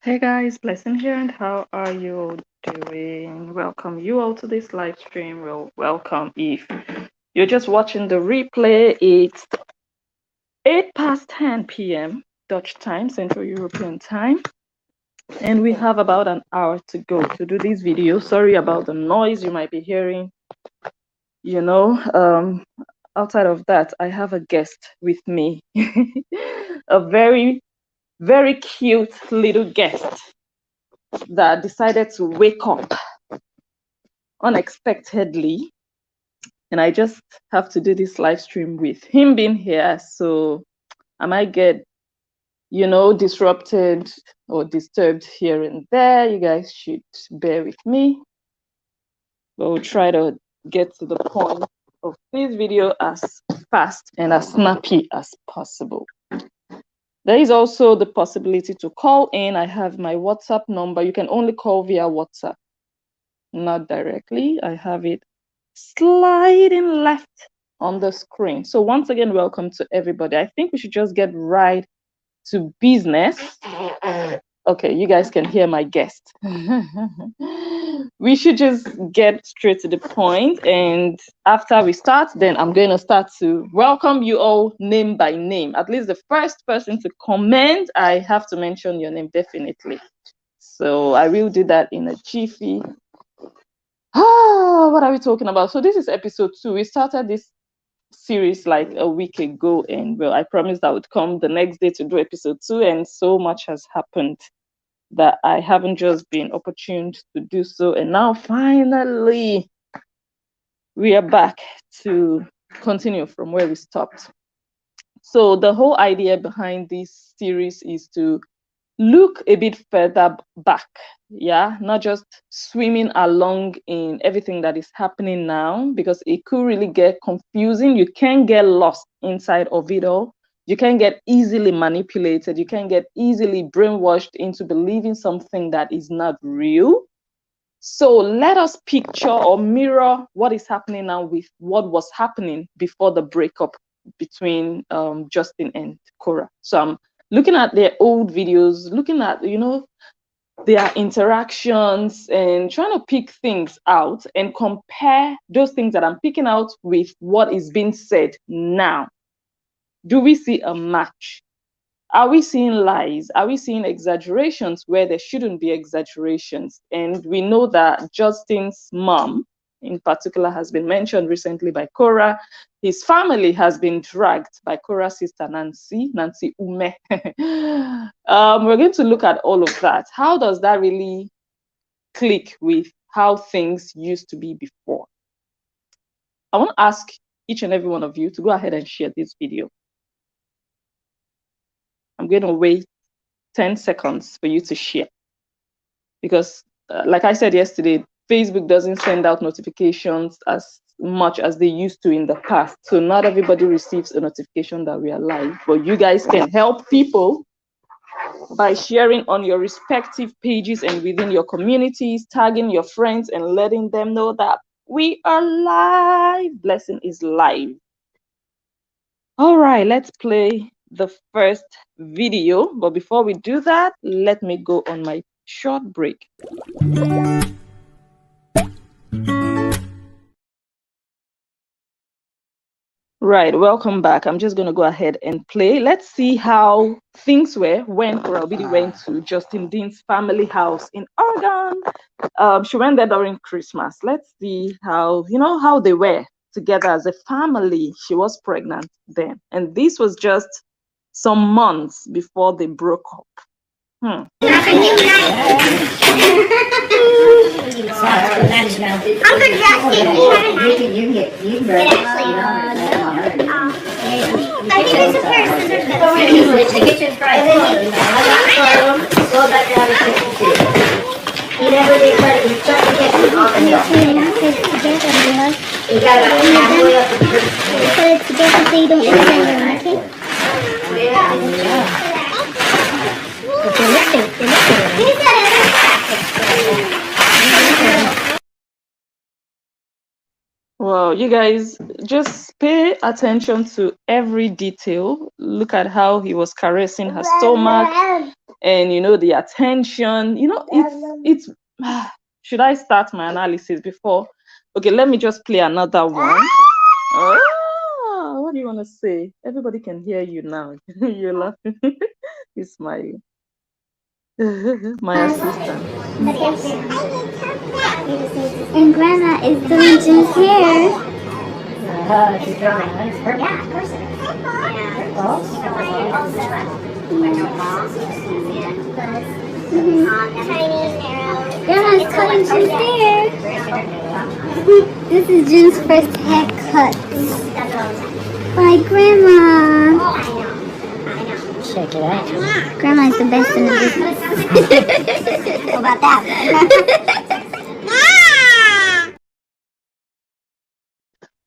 Hey guys, Blessing here, and how are you all doing? Welcome you all to this live stream. Well, welcome if you're just watching the replay. It's 8 past 10 p.m. Dutch time, Central European time, and we have about an hour to go to do this video. Sorry about the noise you might be hearing. You know, outside of that, I have a guest with me, a very, very cute little guest that decided to wake up unexpectedly, and I just have to do this live stream with him being here. So I might get, disrupted or disturbed here and there. You guys should bear with me, but we'll try to get to the point of this video as fast and as snappy as possible. There is also the possibility to call in. I have my WhatsApp number. You can only call via WhatsApp, not directly. I have it sliding left on the screen. So once again, welcome to everybody. I think we should just get right to business. Okay, you guys can hear my guest. We should just get straight to the point, and after we start, then I'm going to start to welcome you all name by name. At least the first person to comment, I have to mention your name definitely. So I will do that in a jiffy. What are we talking about? So this is episode 2. We started this series like a week ago, and well, I promised I would come the next day to do episode 2, and so much has happened that I haven't just been opportune to do so. And now finally we are back to continue from where we stopped. So the whole idea behind this series is to look a bit further back, not just swimming along in everything that is happening now, because it could really get confusing. You can get lost inside of it all. You can get easily manipulated. You can get easily brainwashed into believing something that is not real. So let us picture or mirror what is happening now with what was happening before the breakup between Justin and Korra. So I'm looking at their old videos, looking at, their interactions and trying to pick things out and compare those things that I'm picking out with what is being said now. Do we see a match? Are we seeing lies? Are we seeing exaggerations where there shouldn't be exaggerations? And we know that Justin's mom, in particular, has been mentioned recently by Korra. His family has been dragged by Korra's sister, Nancy Ume. We're going to look at all of that. How does that really click with how things used to be before? I want to ask each and every one of you to go ahead and share this video. I'm going to wait 10 seconds for you to share, because like I said yesterday, Facebook doesn't send out notifications as much as they used to in the past. So not everybody receives a notification that we are live, but you guys can help people by sharing on your respective pages and within your communities, tagging your friends and letting them know that we are live. Blessing is live. All right, let's play the first video. But before we do that, let me go on my short break. Right, welcome back. I'm just going to go ahead and play. Let's see how things were when Korra went to Justin Dean's family house in Oregon. She went there during Christmas. Let's see how, how they were together as a family. She was pregnant then. And this was just some months before they broke up. I'm projecting. You can I think it's a person. The kitchen's right. Go back down to 62. He never did credit. He took the kitchen off the hill. You got it halfway up the tree. Put it together so you don't get it, okay? Well, you guys just pay attention to every detail. Look at how he was caressing her stomach. and the attention, it's should I start my analysis before? Okay, let me just play another one. What do you want to say? Everybody can hear you now. You're laughing. He's smiling. My assistant. And Grandma is doing Jim's hair. She's drawing. Yeah, of course it is. Grandma's cutting Jim's hair. This is Jim's first haircut. By Grandma. Check it out. Grandma's the best in the business. How about that?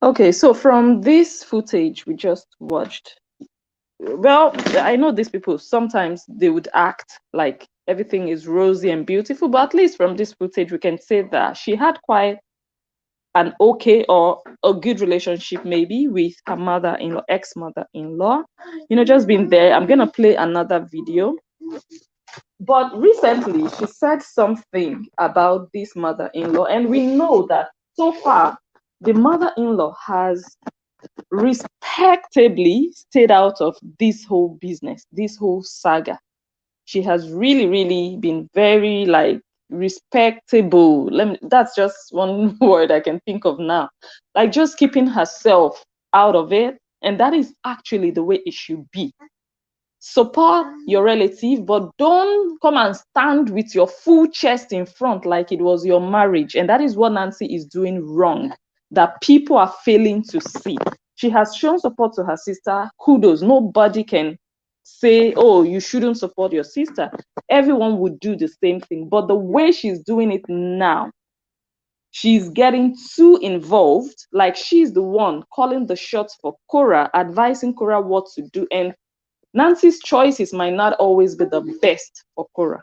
Okay, so from this footage we just watched, well, I know these people, sometimes they would act like everything is rosy and beautiful, but at least from this footage we can say that she had quite an okay or a good relationship maybe with her mother-in-law, ex-mother-in-law, just being there. I'm gonna play another video, but recently she said something about this mother-in-law, and we know that so far the mother-in-law has respectably stayed out of this whole business, this whole saga. She has really, really been very respectable. That's just one word I can think of now. Like just keeping herself out of it. And that is actually the way it should be. Support your relative, but don't come and stand with your full chest in front like it was your marriage. And that is what Nancy is doing wrong, that people are failing to see. She has shown support to her sister. Kudos. Nobody can say, oh, you shouldn't support your sister. Everyone would do the same thing. But the way she's doing it now, she's getting too involved. Like she's the one calling the shots for Korra, advising Korra what to do. And Nancy's choices might not always be the best for Korra.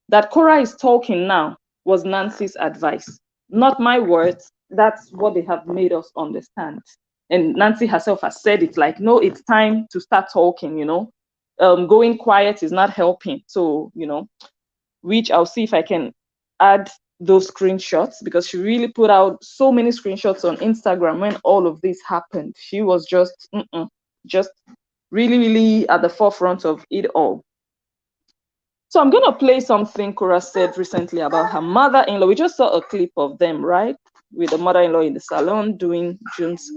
That Korra is talking now was Nancy's advice, not my words. That's what they have made us understand. And Nancy herself has said it, like, no, it's time to start talking, going quiet is not helping. So, which I'll see if I can add those screenshots, because she really put out so many screenshots on Instagram when all of this happened. She was just really, really at the forefront of it all. So I'm going to play something Korra said recently about her mother-in-law. We just saw a clip of them, right? With the mother-in-law in the salon doing June's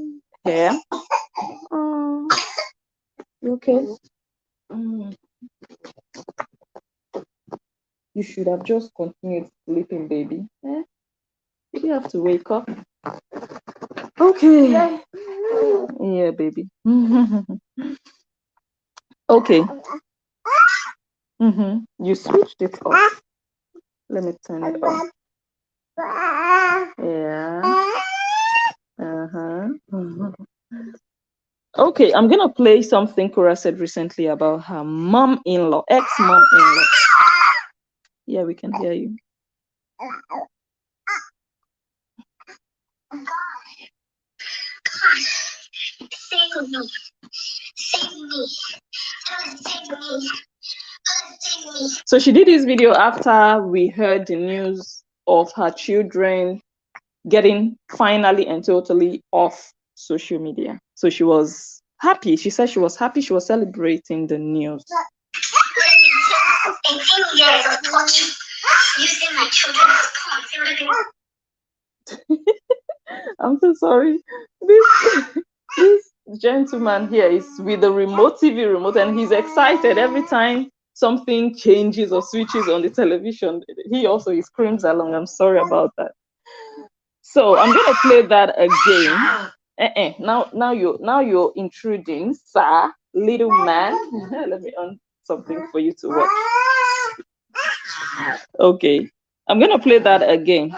hair. You okay? You should have just continued sleeping, baby. You have to wake up. Okay. Yeah, baby. Okay. You switched it off. Let me turn it off. Yeah. Okay, I'm gonna play something Korra said recently about her mom-in-law, ex-mom-in-law. Yeah, we can hear you. Save me. Save me. Save me. So she did this video after we heard the news of her children getting finally and totally off social media. So she was happy. She said she was happy. She was celebrating the news. 18 years of torture using my children as pawns. I'm so sorry. This gentleman here is with the TV remote, and he's excited every time something changes or switches on the television. He screams along. I'm sorry about that. So I'm gonna play that again. Now you're intruding, sir, little man. Let me on something for you to watch. Okay, I'm gonna play that again.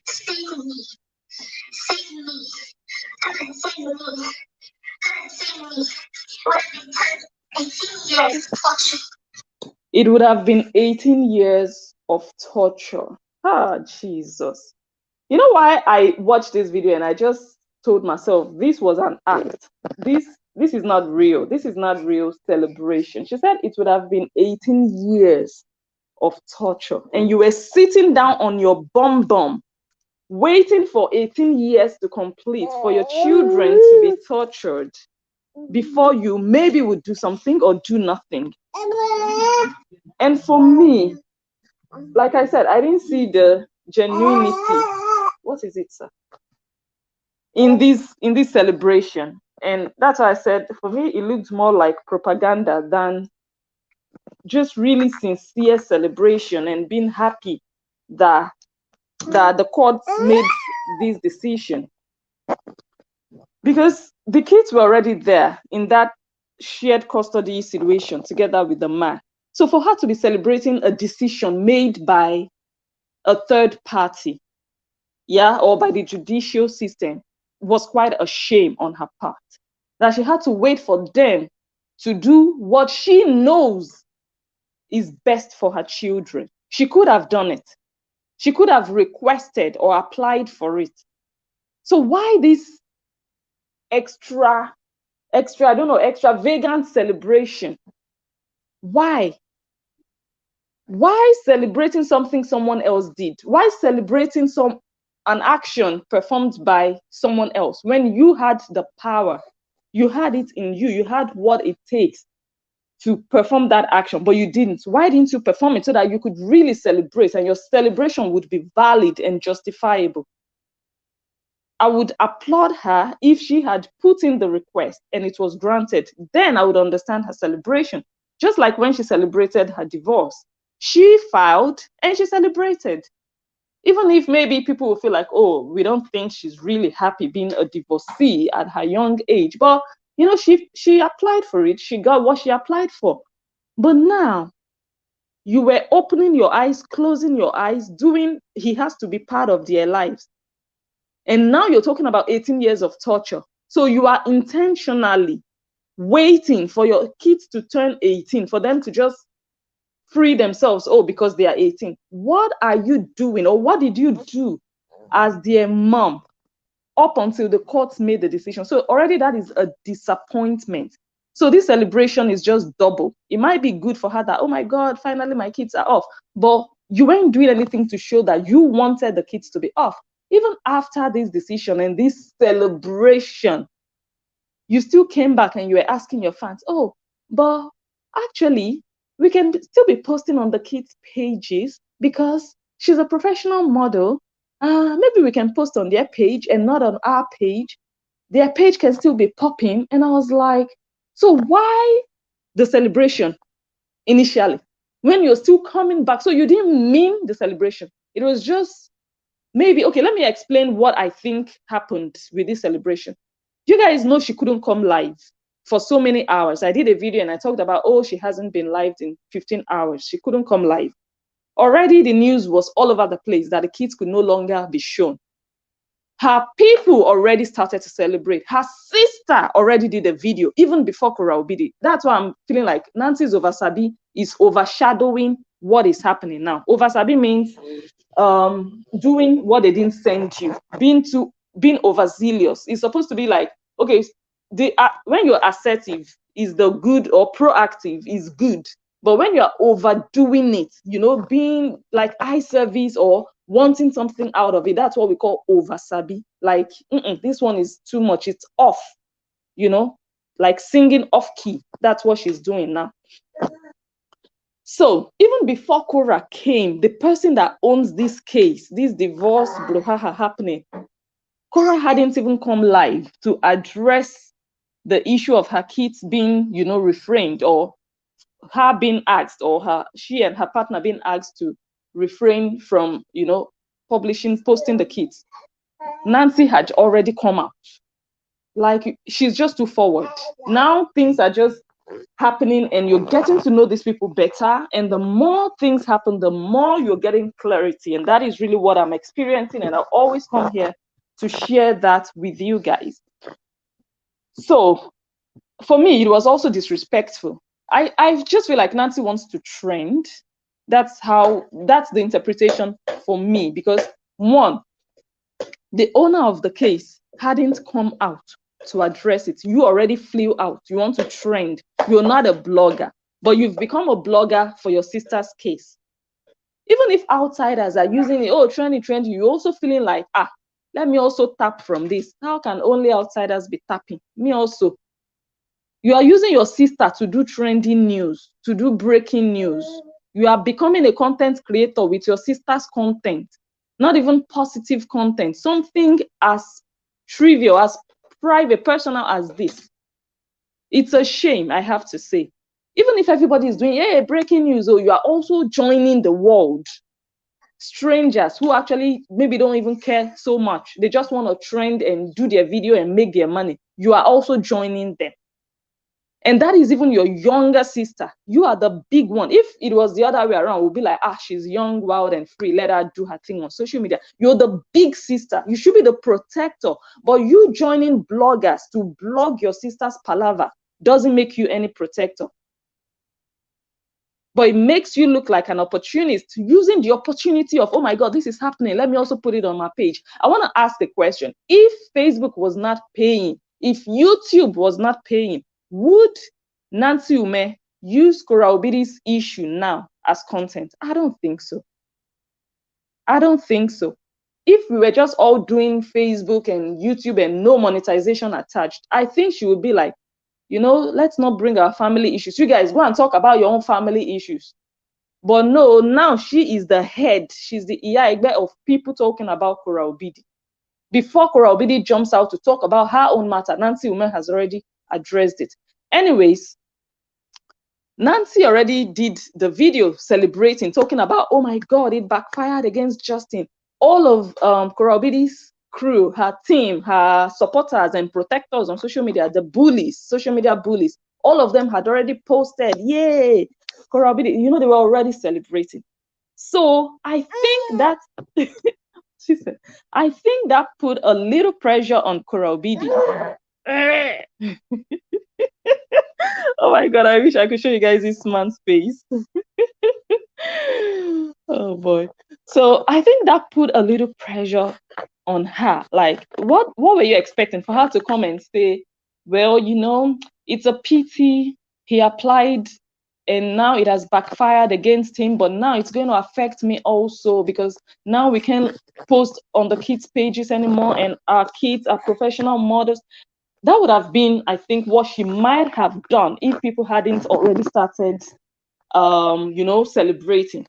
Save me. Save me. Save me. Save me. It would have been 18 years of torture. Ah, Jesus. You know why I watched this video and I just told myself this was an act. This this is not real. This is not real celebration. She said it would have been 18 years of torture. And you were sitting down on your bum, waiting for 18 years to complete for your children to be tortured before you maybe would do something or do nothing. And for me, like I said, I didn't see the genuinity. What is it, sir? In this celebration. And that's why I said for me it looked more like propaganda than just really sincere celebration and being happy that the courts made this decision. Because the kids were already there in that shared custody situation together with the man. So for her to be celebrating a decision made by a third party, yeah, or by the judicial system, was quite a shame on her part. That she had to wait for them to do what she knows is best for her children. She could have done it. She could have requested or applied for it. So why this extravagant celebration? Why? Why celebrating something someone else did? Why celebrating an action performed by someone else when you had the power? You had it in you. You had what it takes to perform that action, but you didn't. Why didn't you perform it so that you could really celebrate and your celebration would be valid and justifiable? I would applaud her if she had put in the request and it was granted. Then I would understand her celebration. Just like when she celebrated her divorce, she filed and she celebrated. Even if maybe people will feel like, oh, we don't think she's really happy being a divorcee at her young age. But, she applied for it. She got what she applied for. But now, you were opening your eyes, closing your eyes, he has to be part of their lives. And now you're talking about 18 years of torture. So you are intentionally waiting for your kids to turn 18, for them to just free themselves, because they are 18. What are you doing, or what did you do as their mom up until the courts made the decision? So already that is a disappointment. So this celebration is just double. It might be good for her that, oh my God, finally my kids are off. But you weren't doing anything to show that you wanted the kids to be off. Even after this decision and this celebration, you still came back and you were asking your fans, oh, but actually, we can still be posting on the kids' pages because she's a professional model. Maybe we can post on their page and not on our page. Their page can still be popping. And I was like, so why the celebration initially when you're still coming back? So you didn't mean the celebration. It was just maybe, okay, let me explain what I think happened with this celebration. You guys know she couldn't come live for so many hours. I did a video and I talked about, she hasn't been live in 15 hours. She couldn't come live. Already the news was all over the place that the kids could no longer be shown. Her people already started to celebrate. Her sister already did a video even before Korra did it. That's why I'm feeling like Nancy's oversabi is overshadowing what is happening now. Oversabi means doing what they didn't send you, being overzealous. It's supposed to be like, okay, when you're assertive is the good, or proactive is good. But when you're overdoing it, being like eye service or wanting something out of it, that's what we call oversabi. Like, this one is too much. It's off, like singing off key. That's what she's doing now. So even before Korra came, the person that owns this case, this divorce brouhaha happening, Korra hadn't even come live to address the issue of her kids being, refrained, or her being asked, or she and her partner being asked to refrain from, posting the kids. Nancy had already come out. Like, she's just too forward. Now things are just happening and you're getting to know these people better. And the more things happen, the more you're getting clarity. And that is really what I'm experiencing. And I always come here to share that with you guys. So for me, it was also disrespectful. I just feel like Nancy wants to trend. That's the interpretation for me, because one, the owner of the case hadn't come out to address it. You already flew out. You want to trend. You're not a blogger, but you've become a blogger for your sister's case. Even if outsiders are using it, oh, trendy, you're also feeling like, let me also tap from this. How can only outsiders be tapping? Me also. You are using your sister to do trending news, to do breaking news. You are becoming a content creator with your sister's content, not even positive content, something as trivial, as private, personal as this. It's a shame, I have to say. Even if everybody is doing, hey, breaking news, or you are also joining the world. Strangers who actually maybe don't even care so much. They just want to trend and do their video and make their money. You are also joining them. And that is even your younger sister. You are the big one. If it was the other way around, we'll be like, she's young, wild, and free. Let her do her thing on social media. You're the big sister. You should be the protector. But you joining bloggers to blog your sister's palaver doesn't make you any protector. But it makes you look like an opportunist, using the opportunity of, oh my God, this is happening. Let me also put it on my page. I want to ask a question. If Facebook was not paying, if YouTube was not paying, would Nancy Ume use Korra Obidi's issue now as content? I don't think so. I don't think so. If we were just all doing Facebook and YouTube and no monetization attached, I think she would be like, let's not bring our family issues. You guys go and talk about your own family issues. But no, now she is the head. She's the Iya of people talking about Korra Obidi. Before Korra Obidi jumps out to talk about her own matter, Nancy Ume has already addressed it. Anyways, Nancy already did the video celebrating, talking about, oh my God, it backfired against Justin. All of Korra Obidi's crew, her team, her supporters and protectors on social media, the bullies, social media bullies, all of them had already posted, yay, Korra Obidi, they were already celebrating. So I think that she said, I think that put a little pressure on Korra Obidi. Oh my God, I wish I could show you guys this man's face. Oh boy. So I think that put a little pressure on her. Like, what were you expecting for her to come and say, well, it's a pity he applied and now it has backfired against him, but now it's going to affect me also because now we can't post on the kids' pages anymore and our kids are professional models. That would have been, I think, what she might have done if people hadn't already started, celebrating.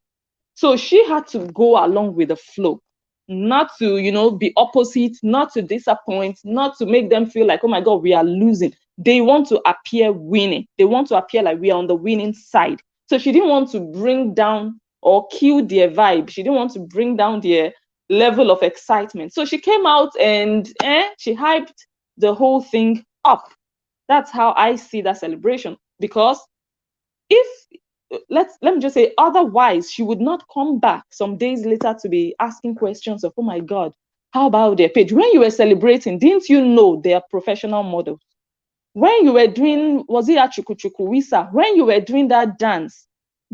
So she had to go along with the flow, not to, be opposite, not to disappoint, not to make them feel like, oh my God, we are losing. They want to appear winning. They want to appear like we are on the winning side. So she didn't want to bring down or kill their vibe. She didn't want to bring down their level of excitement. So she came out and she hyped the whole thing up. That's how I see that celebration. Because if let me just say, otherwise she would not come back some days later to be asking questions of, oh my God, how about their page? When you were celebrating, didn't you know they are professional models? When you were doing, was it Achukuchukuwisa? When you were doing that dance,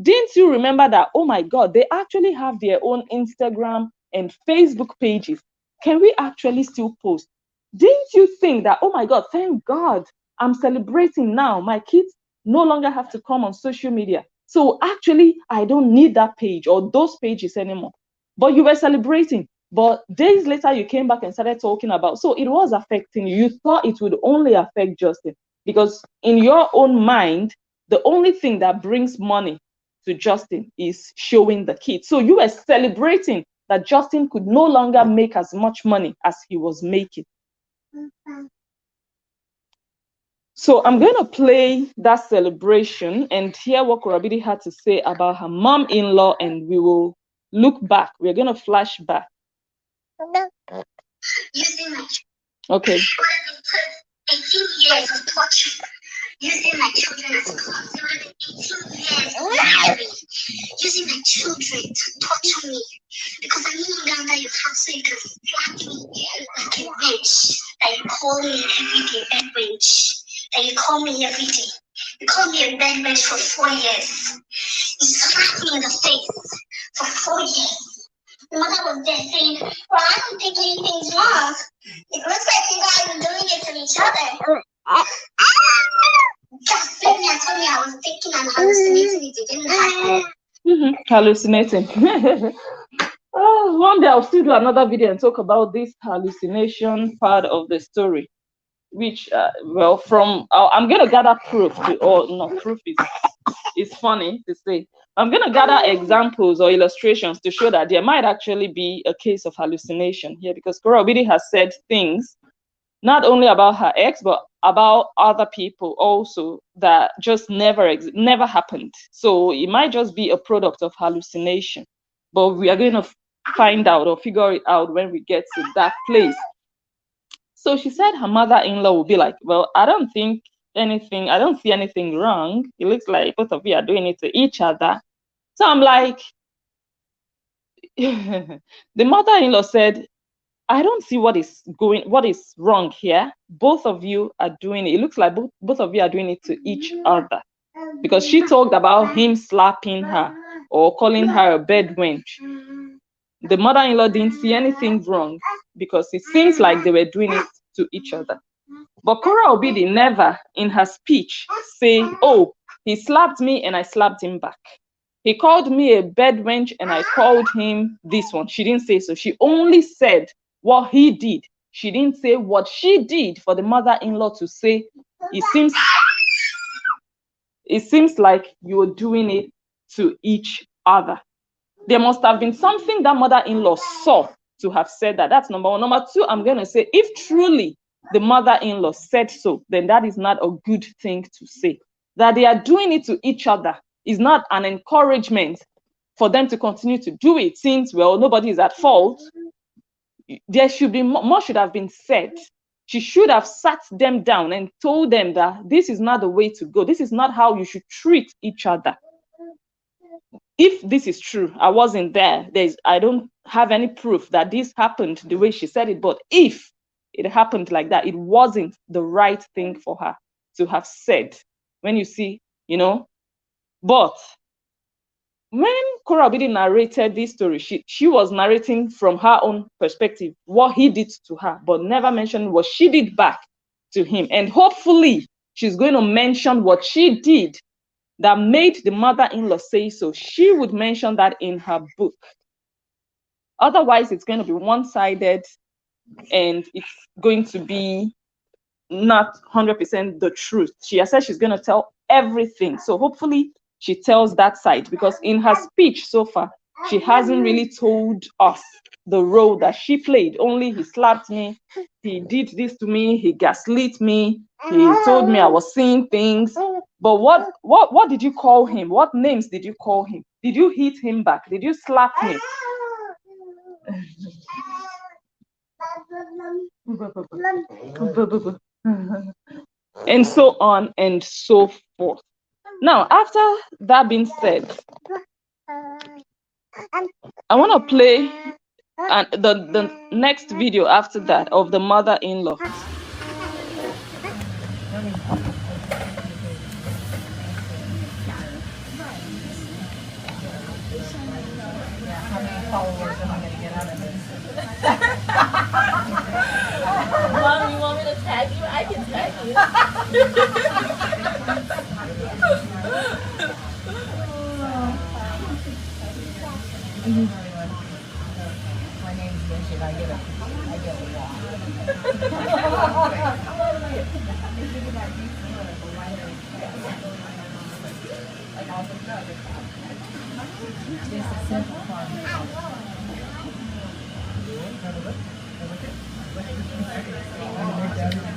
didn't you remember that, oh my God, they actually have their own Instagram and Facebook pages? Can we actually still post? Didn't you think that, oh my God, thank God, I'm celebrating now. My kids no longer have to come on social media. So actually, I don't need that page or those pages anymore. But you were celebrating. But days later, you came back and started talking about, so it was affecting you. You thought it would only affect Justin because in your own mind, the only thing that brings money to Justin is showing the kids. So you were celebrating that Justin could no longer make as much money as he was making. So I'm going to play that celebration and hear what Korra Obidi had to say about her mom-in-law, and we will look back. We're going to flash back. Okay. 18 years of torture, using my children as clothes. It would have been 18 years of slavery, using my children to torture me because I'm no longer under your house, so you can flat me like a bitch. That you call me every day, bed wench. That you call me every day. You call me a bed wench for 4 years. You slapped me in the face for 4 years. The mother was there saying, well, I don't think anything's wrong. It looks like you guys are doing it to each other. Just told me I was thinking I'm hallucinating it didn't happen. Hallucinating. One day I'll still do another video and talk about this hallucination part of the story, which well, from I'm gonna gather proof to, or no, proof is funny to say. I'm gonna gather examples or illustrations to show that there might actually be a case of hallucination here, because Korra Obidi has said things not only about her ex but about other people also that just never happened. So it might just be a product of hallucination, but we are going to find out or figure it out when we get to that place. So she said her mother-in-law will be like, well, I don't see anything wrong. It looks like both of you are doing it to each other. So I'm like, the mother-in-law said, I don't see what is wrong here. Both of you are doing it. It looks like both of you are doing it to each other. Because she talked about him slapping her or calling her a bed wench. The mother-in-law didn't see anything wrong because it seems like they were doing it to each other. But Korra Obidi never in her speech say, oh, he slapped me and I slapped him back. He called me a bed wench and I called him this one. She didn't say so. She only said what he did. She didn't say what she did for the mother-in-law to say. It seems like you're doing it to each other. There must have been something that mother-in-law saw to have said that. That's number one. Number two, I'm going to say, if truly the mother-in-law said so, then that is not a good thing to say. That they are doing it to each other is not an encouragement for them to continue to do it, since, well, nobody is at fault. There should be more should have been said. She should have sat them down and told them that this is not the way to go. This is not how you should treat each other. If this is true, I wasn't there. I don't have any proof that this happened the way she said it. But if it happened like that, it wasn't the right thing for her to have said. When you see, But when Korra Obidi narrated this story, she was narrating from her own perspective what he did to her, but never mentioned what she did back to him. And hopefully, she's going to mention what she did that made the mother-in-law say so. She would mention that in her book. Otherwise, it's going to be one-sided and it's going to be not 100% the truth. She has said she's going to tell everything. So hopefully she tells that side, because in her speech so far, she hasn't really told us the role that she played. Only he slapped me, he did this to me, he gaslit me, he told me I was seeing things. But what did you call him? What names did you call him? Did you hit him back? Did you slap him? And so on and so forth. Now, after that being said, I want to play the next video after that of the mother-in-law. How many followers am I going to get out of this? Mom, you want me to tag you? I can tag you. My name's Njoh. I get a walk. It's a simple farm.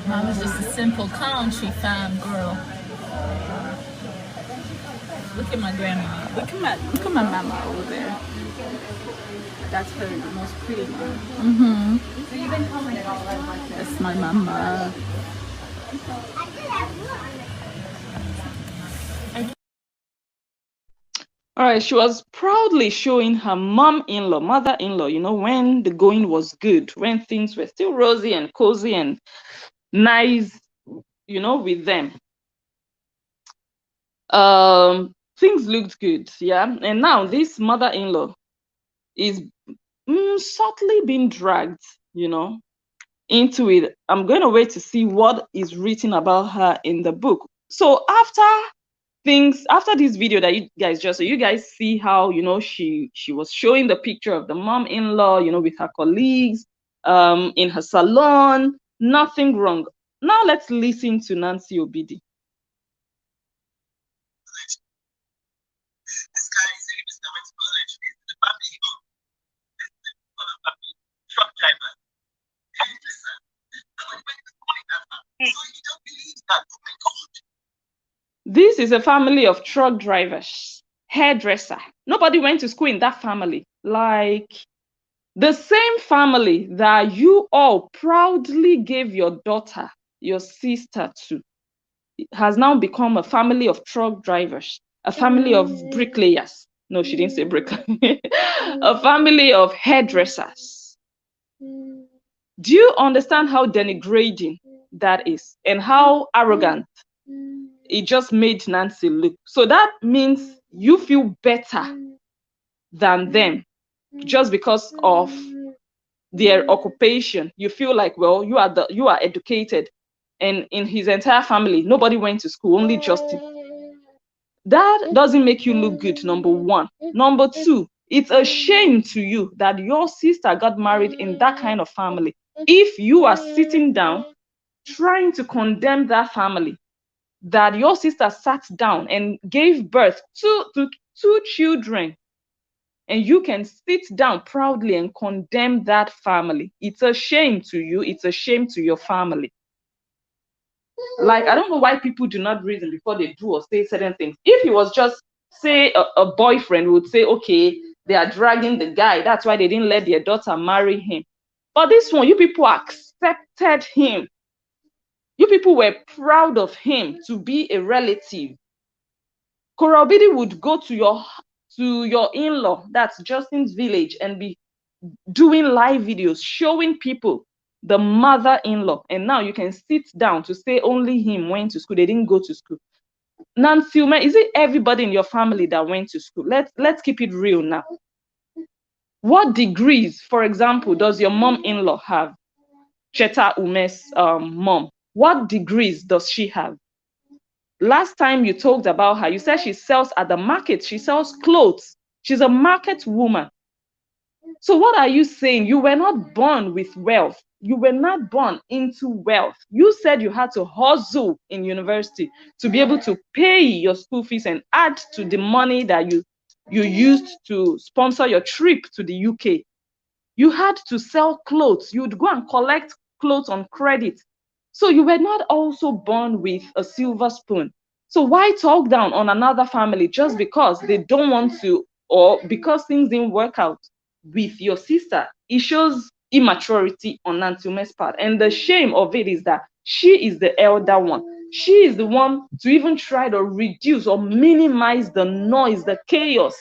Mom is just a simple country farm girl. Look at my grandma. Look at my mama over there. That's her most pretty one. Mm-hmm. So you've been commenting all that. That's my mama. All right, she was proudly showing her mother-in-law, when the going was good, when things were still rosy and cozy and nice, with them. Things looked good, yeah. And now this mother-in-law is subtly being dragged, into it. I'm going to wait to see what is written about her in the book. So after this video that you guys just so you guys see how she was showing the picture of the mom-in-law, with her colleagues, in her salon, nothing wrong. Now let's listen to Nancy Obidi. This guy is saying this guy went to college. He's the family of truck driver. So you don't believe that? Oh my God. This is a family of truck drivers, hairdresser. Nobody went to school in that family. Like the same family that you all proudly gave your daughter, your sister to, has now become a family of truck drivers, a family of bricklayers. No, she didn't say bricklayer. A family of hairdressers. Do you understand how denigrating that is and how arrogant it just made Nancy look? So that means you feel better than them just because of their occupation. You feel like, well, you are educated, and in his entire family nobody went to school, only Justin. That doesn't make you look good, number one. Number two, it's a shame to you that your sister got married in that kind of family. If you are sitting down trying to condemn that family, that your sister sat down and gave birth to two children, and you can sit down proudly and condemn that family, it's a shame to you, it's a shame to your family. Like, I don't know why people do not reason before they do or say certain things. If it was just, say, a boyfriend would say, okay, they are dragging the guy, that's why they didn't let their daughter marry him. But this one, you people accepted him. You people were proud of him to be a relative. Korra Obidi would go to your in-law, that's Justin's village, and be doing live videos showing people the mother-in-law, and now you can sit down to say only him went to school, they didn't go to school. Nancy, is it everybody in your family that went to school? Let's keep it real now. What degrees, for example, does your mom-in-law have? Cheta Ume's mom, what degrees does she have? Last time you talked about her, you said she sells at the market, she sells clothes, she's a market woman. So what are you saying? You were not born with wealth. You were not born into wealth. You said you had to hustle in university to be able to pay your school fees and add to the money that you used to sponsor your trip to the UK. You had to sell clothes. You would go and collect clothes on credit. So you were not also born with a silver spoon. So why talk down on another family just because they don't want to, or because things didn't work out with your sister? It shows immaturity on Nantume's part. And the shame of it is that she is the elder one. She is the one to even try to reduce or minimize the noise, the chaos,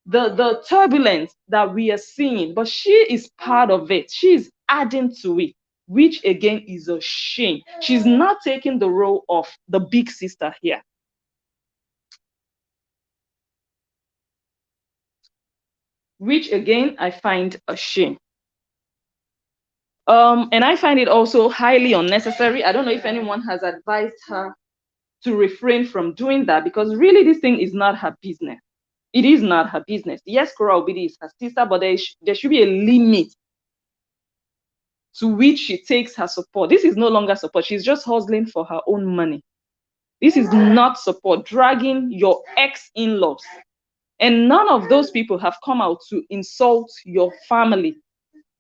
the turbulence that we are seeing. But she is part of it. She is adding to it, which again is a shame. She's not taking the role of the big sister here. Which again, I find a shame. And I find it also highly unnecessary. I don't know if anyone has advised her to refrain from doing that, because really this thing is not her business. It is not her business. Yes, Korra Obidi is her sister, but there should be a limit to which she takes her support. This is no longer support. She's just hustling for her own money. This is not support, dragging your ex-in-laws. And none of those people have come out to insult your family.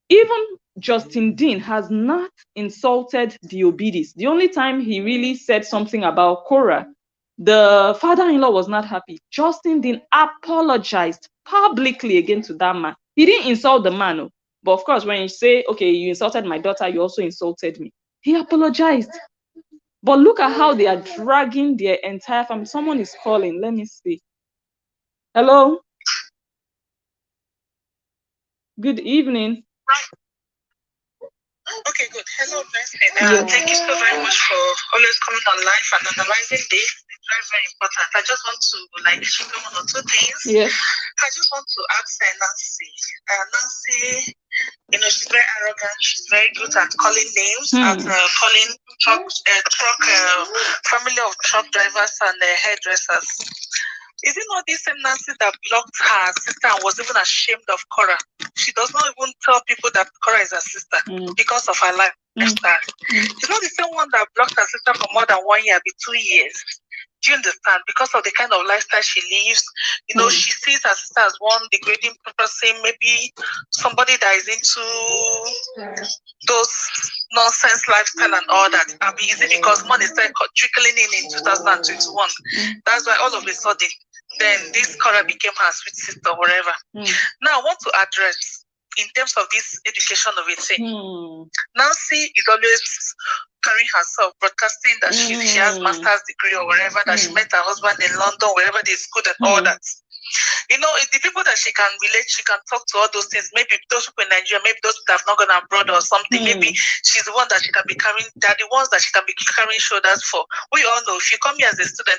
Even Justin Dean has not insulted the Obidis. The only time he really said something about Korra, the father-in-law was not happy. Justin Dean apologized publicly again to that man. He didn't insult the man, but of course, when you say, okay, you insulted my daughter, you also insulted me, he apologized. But look at how they are dragging their entire family. Someone is calling. Let me see. Hello? Good evening. Okay, good. Hello, Nancy. Thank you so very much for always coming on live and analyzing this. very, very important. I just want to share one or two things. Yes. I just want to ask Nancy. Nancy, she's very arrogant. She's very good at calling names, at calling family of truck drivers and hairdressers. Is it not this same Nancy that blocked her sister and was even ashamed of Korra? She does not even tell people that Korra is her sister because of her lifestyle. It's not the same one that blocked her sister for more than 1 year, 2 years. Do you understand? Because of the kind of lifestyle she lives, she sees her sister as one degrading person, maybe somebody that is into those nonsense lifestyle and all that. Is it because money started trickling in 2021? That's why all of a sudden, then this Korra became her sweet sister, whatever. Now I want to address in terms of this education of a thing. Nancy is always carrying herself, broadcasting that she has master's degree or whatever, that she met her husband in London, wherever they schooled and all that. The people that she can relate, she can talk to all those things. Maybe those people in Nigeria, maybe those people that have not gone abroad or something. Maybe she's the one that she can be carrying, they're the ones that she can be carrying shoulders for. We all know, if you come here as a student,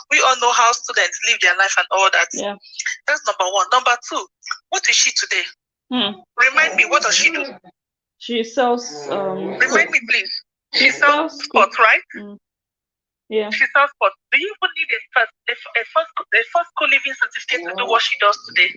we all know how students live their life and all that. Yeah. That's number one. Number two, what is she today? Remind me, what does she do? She sells. Remind me, please. She sells sports, right? Yeah. She sells sports. Do you even need a first school living certificate to do what she does today?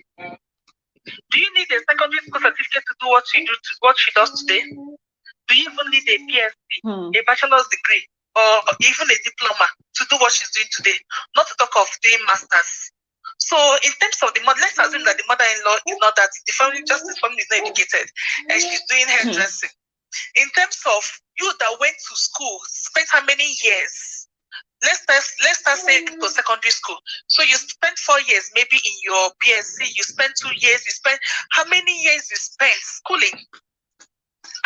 Do you need a secondary school certificate to do what she does today? Do you even need a PhD, a bachelor's degree, or even a diploma to do what she's doing today? Not to talk of doing masters. So in terms of the mother, let's assume that the mother-in-law is not that, the family is not educated, and she's doing hairdressing. In terms of you that went to school, spent how many years? Let's start saying to secondary school. So you spent 4 years maybe in your PSC, you spent 2 years, you spent how many years you spent schooling?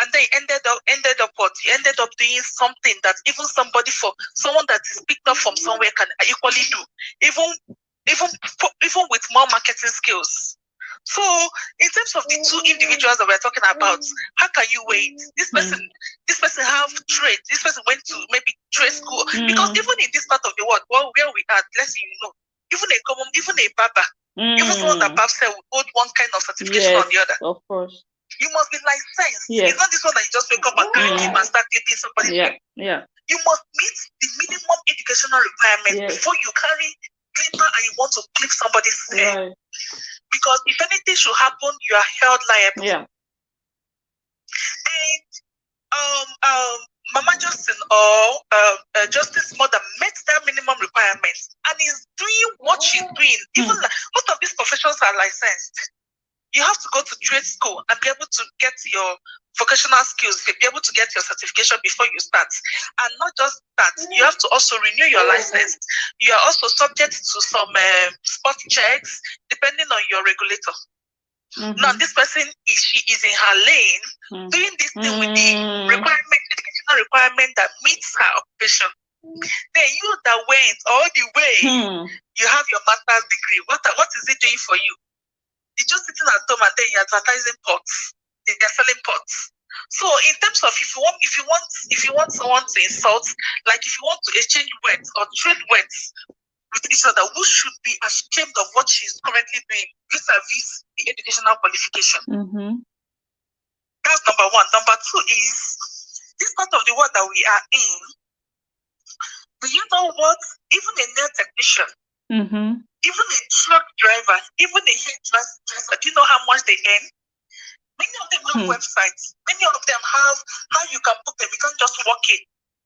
And then you ended up what? You ended up doing something that even someone that is picked up from somewhere can equally do, even with more marketing skills. So in terms of the two individuals that we're talking about, how can you weigh it? This person have trade. This person went to maybe trade school. Because even in this part of the world, where we are, let's say even a barber, even someone that barbs hair will hold one kind of certification on the other. Of course. You must be licensed. It's not this one that you just wake up and do and start clipping somebody's hair. You must meet the minimum educational requirement before you carry clipper and you want to clip somebody's hair. Because if anything should happen, you are held liable. And Mama Justin or Justice Mother met that minimum requirement and is doing what she's doing. Even most of these professions are licensed. You have to go to trade school and be able to get your vocational skills, be able to get your certification before you start. And not just that, you have to also renew your license. You are also subject to some spot checks depending on your regulator. Now, this person she is in her lane doing this thing with the educational requirement that meets her occupation. Then you that went all the way, you have your master's degree. What is it doing for you? You're just sitting at home and then you're advertising pots. They're selling pots. So in terms of if you want someone to insult, like if you want to exchange words or trade words with each other, who should be ashamed of what she's currently doing vis-a-vis the educational qualification. That's number one. Number two is this part of the world that we are in. Do you know what? Even a nail technician, even a truck driver, even a hairdresser, do you know how much they earn? Many of them have websites. Many of them have how you can book them. You can't just walk in.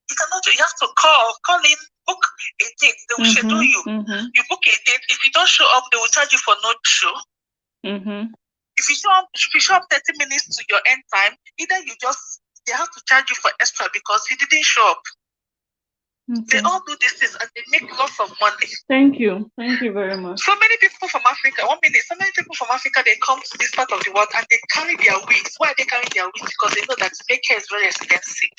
You cannot. You have to call in, book a date. They will schedule you. You book a date. If you don't show up, they will charge you for no show. If you show up 30 minutes to your end time, either they have to charge you for extra because you didn't show up. They all do these things and they make lots of money. Thank you very much. So many people from Africa, so many people from Africa, they come to this part of the world and they carry their wigs. Why are they carrying their wigs? Because they know that make hair is very expensive.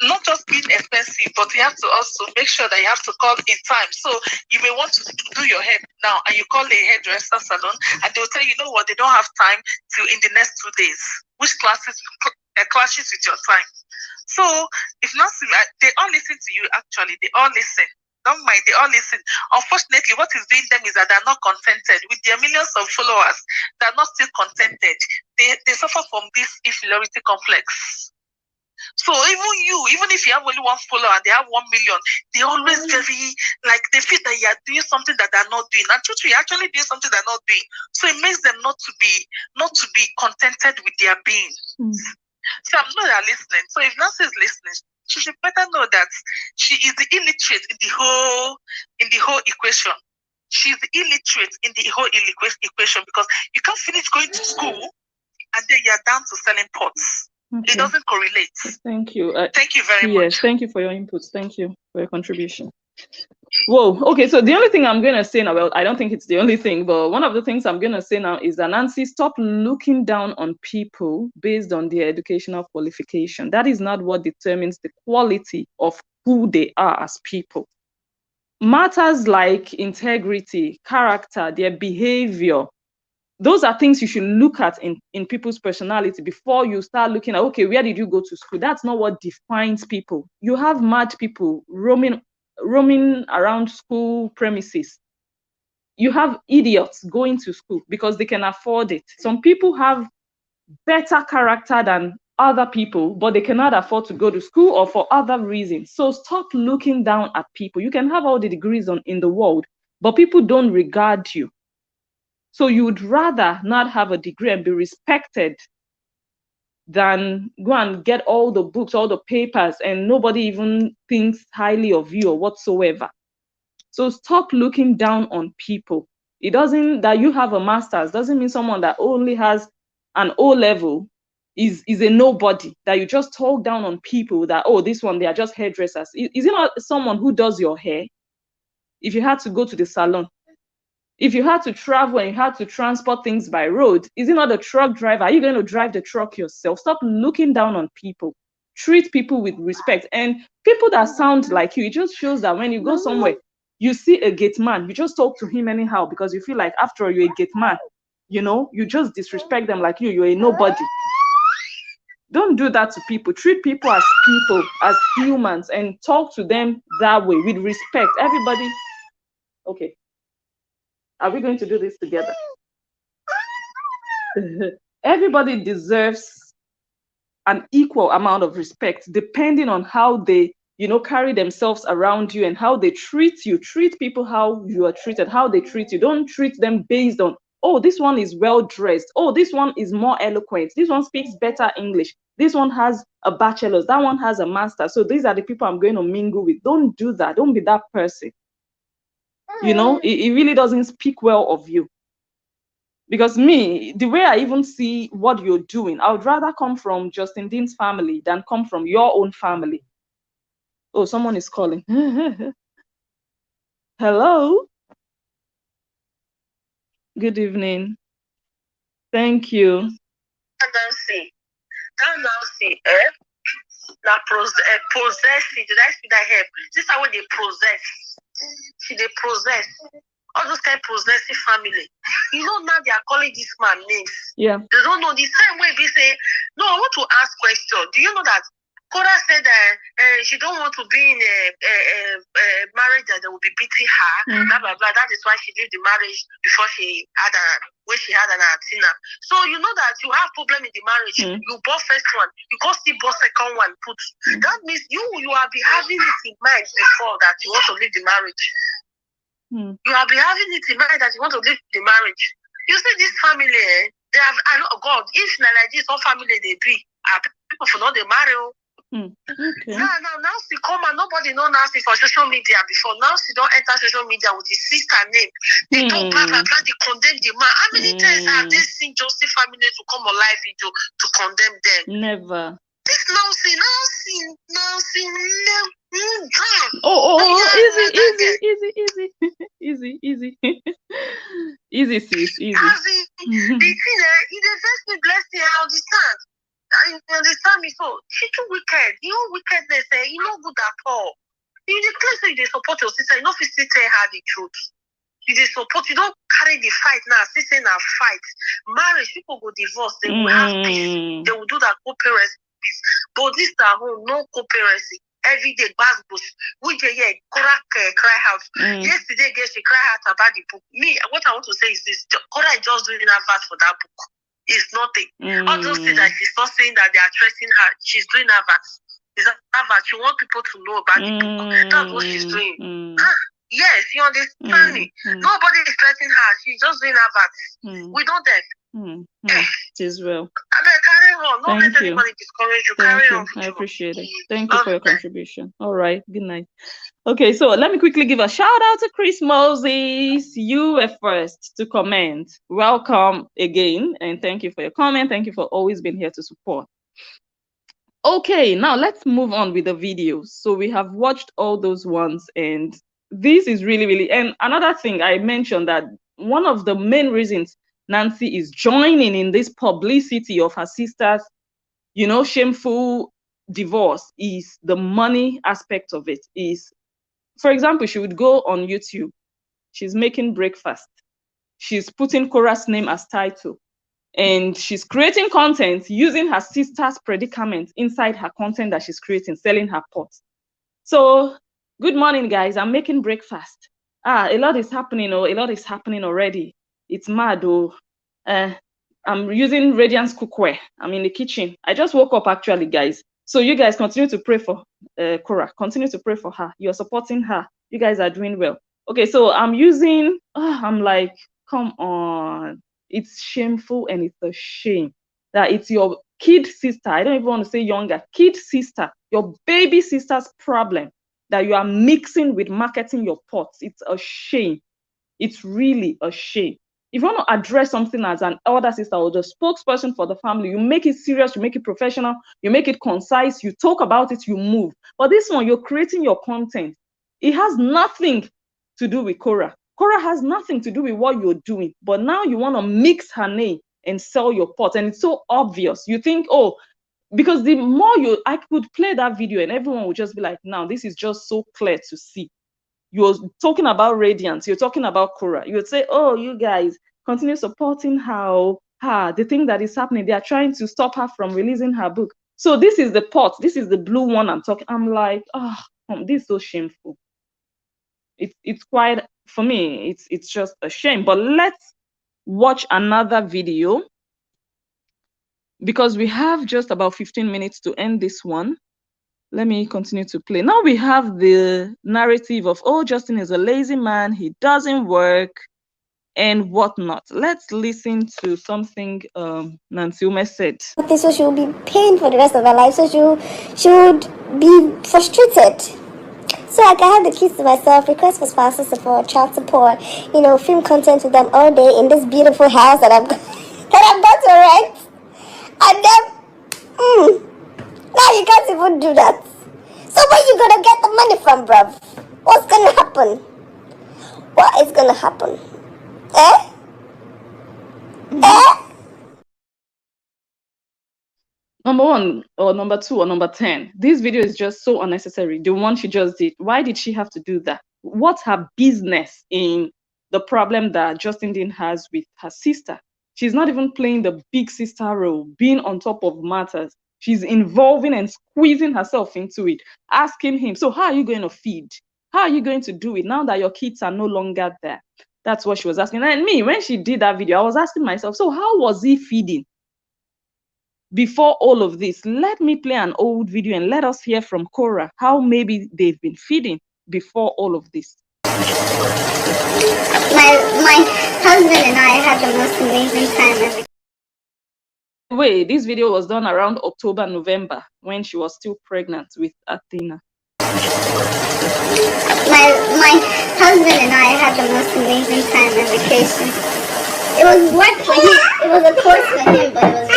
Not just being expensive, but you have to also make sure that you have to call in time. So you may want to do your hair now and you call a hairdresser salon and they'll tell you, you know what, they don't have time till in the next 2 days, which clashes with your time. So if not, they all listen to you. Actually, they all listen. Don't mind, they all listen. Unfortunately, what is doing them is that they're not contented. With their millions of followers, they're not still contented. They suffer from this inferiority complex. So even if you have only one follower and they have 1 million, they always very, like, they feel that you're doing something that they're not doing. And truthfully, you're actually doing something they're not doing. So it makes them not to be contented with their being. So I'm not that listening. So if Nancy is listening, she should better know that she is the illiterate in the whole equation. She's the illiterate in the whole equation, because you can't finish going to school and then you're down to selling pots. Okay. It doesn't correlate. Thank you. Thank you very much. Yes, thank you for your inputs. Thank you for your contribution. Whoa. Okay, so the only thing I'm going to say now, well, I don't think it's the only thing, but one of the things I'm going to say now is that, Nancy, stop looking down on people based on their educational qualification. That is not what determines the quality of who they are as people. Matters like integrity, character, their behavior, those are things you should look at in people's personality before you start looking at, okay, where did you go to school? That's not what defines people. You have mad people roaming around school premises. You have idiots going to school because they can afford it. Some people have better character than other people, but they cannot afford to go to school or for other reasons. So stop looking down at people. You can have all the degrees in the world, but people don't regard you. So you would rather not have a degree and be respected than go and get all the books, all the papers, and nobody even thinks highly of you or whatsoever. So stop looking down on people. It doesn't, that you have a master's, doesn't mean someone that only has an O level is a nobody, that you just talk down on people that, oh, this one, they are just hairdressers. Is it not someone who does your hair? If you had to go to the salon, if you had to travel and you had to transport things by road, is it not a truck driver? Are you going to drive the truck yourself? Stop looking down on people. Treat people with respect. And people that sound like you, it just shows that when you go somewhere, you see a gate man, you just talk to him anyhow because you feel like, after all, you're a gate man. You know, you just disrespect them like you're a nobody. Don't do that to people. Treat people, as humans, and talk to them that way with respect. Everybody, okay. Are we going to do this together? Everybody deserves an equal amount of respect, depending on how they, carry themselves around you and how they treat you. Treat people how you are treated, how they treat you. Don't treat them based on, oh, this one is well dressed. Oh, this one is more eloquent. This one speaks better English. This one has a bachelor's. That one has a master's. So these are the people I'm going to mingle with. Don't do that. Don't be that person. It really doesn't speak well of you. Because me, the way I even see what you're doing, I would rather come from Justin Dean's family than come from your own family. Oh, someone is calling. Hello. Good evening. Thank you. Nancy, now possessing. Did I speak that here? This is how they possess. She they possess. All those kind of possessive family. Now they are calling this man names. Yeah. They don't know the same way they say, no, I want to ask question. Do you know that Korra said that she don't want to be in a marriage that they will be beating her, blah, blah, blah. That is why she did the marriage before she had an antenna. So you know that you have problem in the marriage. You bought first one, you can't still bought second one. That means you have been having it in mind before that you want to leave the marriage. You have been having it in mind that you want to leave the marriage. You see this family, they have, I know, God, if not like this, all family they be, people for not they marry. Okay. Now she come and nobody know Nancy for social media before. Now she don't enter social media with his sister name. They don't blah blah blah. They condemn the man. How many times have they seen Joseph family to come on live video to condemn them? Never. This Nancy. Easy, sis, easy. The thing, it just me blessing. I understand. You understand me? So she too wicked. Your wickedness, you know good at all. You declare you support your sister. You know if you still tell her the truth. You support. You don't carry the fight now. Sister in a fight. Marriage, people go divorce. They will have peace. They will do that co-parency. But this time, no co-parency. every day, bad books. We did Korra cry out. Yesterday, again, she cried out about the book. Me, what I want to say is this: Korra is just doing advert for that book. It's nothing. All those things that she's not saying that they are threatening her, she's doing adverts. It's advert. She wants people to know about the book. That's what she's doing. Yes, you understand me. Nobody is threatening her. She's just doing adverts. We don't that. It is well. I mean, carry on. Don't Thank let you. anybody discourage you. Thank Carry you. on. I appreciate it. Thank you for your contribution. All right. Good night. Okay, so let me quickly give a shout out to Chris Moses. You were first to comment. Welcome again, and thank you for your comment. Thank you for always being here to support. Okay, now let's move on with the videos. So we have watched all those ones, and this is really, and another thing I mentioned that one of the main reasons Nancy is joining in this publicity of her sister's, you know, shameful divorce is the money aspect of it. Is, for example, she would go on YouTube, she's making breakfast, she's putting Korra's name as title, and she's creating content using her sister's predicament inside her content that she's creating, selling her pots. So, good morning, guys. I'm making breakfast. A lot is happening, a lot is happening already. It's mad, I'm using Radiance cookware. I'm in the kitchen. I just woke up, actually, guys. So you guys continue to pray for Korra. Continue to pray for her. You're supporting her. You guys are doing well. Okay, so I'm using, I'm like, come on. It's shameful, and it's a shame that it's your kid sister. I don't even want to say younger. Kid sister, your baby sister's problem that you are mixing with marketing your pots. It's a shame. It's really a shame. If you want to address something as an elder sister or the spokesperson for the family, you make it serious, you make it professional, you make it concise, you talk about it, you move. But this one, you're creating your content. It has nothing to do with Korra. Korra has nothing to do with what you're doing. But now you want to mix her name and sell your pot. And it's so obvious. You think, oh, because the more I could play that video and everyone would just be like, now this is just so clear to see. You're talking about Radiance, you're talking about Korra. You would say, oh, you guys continue supporting her. The thing that is happening, they are trying to stop her from releasing her book. So this is the pot, this is the blue one I'm talking. I'm like, this is so shameful. It's quite, for me, it's just a shame. But let's watch another video, because we have just about 15 minutes to end this one. Let me continue to play. Now we have the narrative of, oh, Justin is a lazy man, he doesn't work, and whatnot. Let's listen to something Nancy Ume said. So she will be pained for the rest of her life. So she would be frustrated. So I can have the kids to myself, request for spousal support, child support, film content with them all day in this beautiful house that I'm about to rent. And then, now you can't even do that. So where you gonna get the money from, bruv? What's gonna happen? What is gonna happen? Number one, or number two, or number 10. This video is just so unnecessary. The one she just did. Why did she have to do that? What's her business in the problem that Justin Dean has with her sister? She's not even playing the big sister role, being on top of matters. She's involving and squeezing herself into it, asking him, so how are you going to feed? How are you going to do it now that your kids are no longer there? That's what she was asking. And me, when she did that video, I was asking myself, so how was he feeding before all of this? Let me play an old video and let us hear from Korra how maybe they've been feeding before all of this. My husband and I had the most amazing time ever. Wait, this video was done around October, November, when she was still pregnant with Athena. My husband and I had the most amazing time on vacation. It was work for him. It was a course for him, but it was.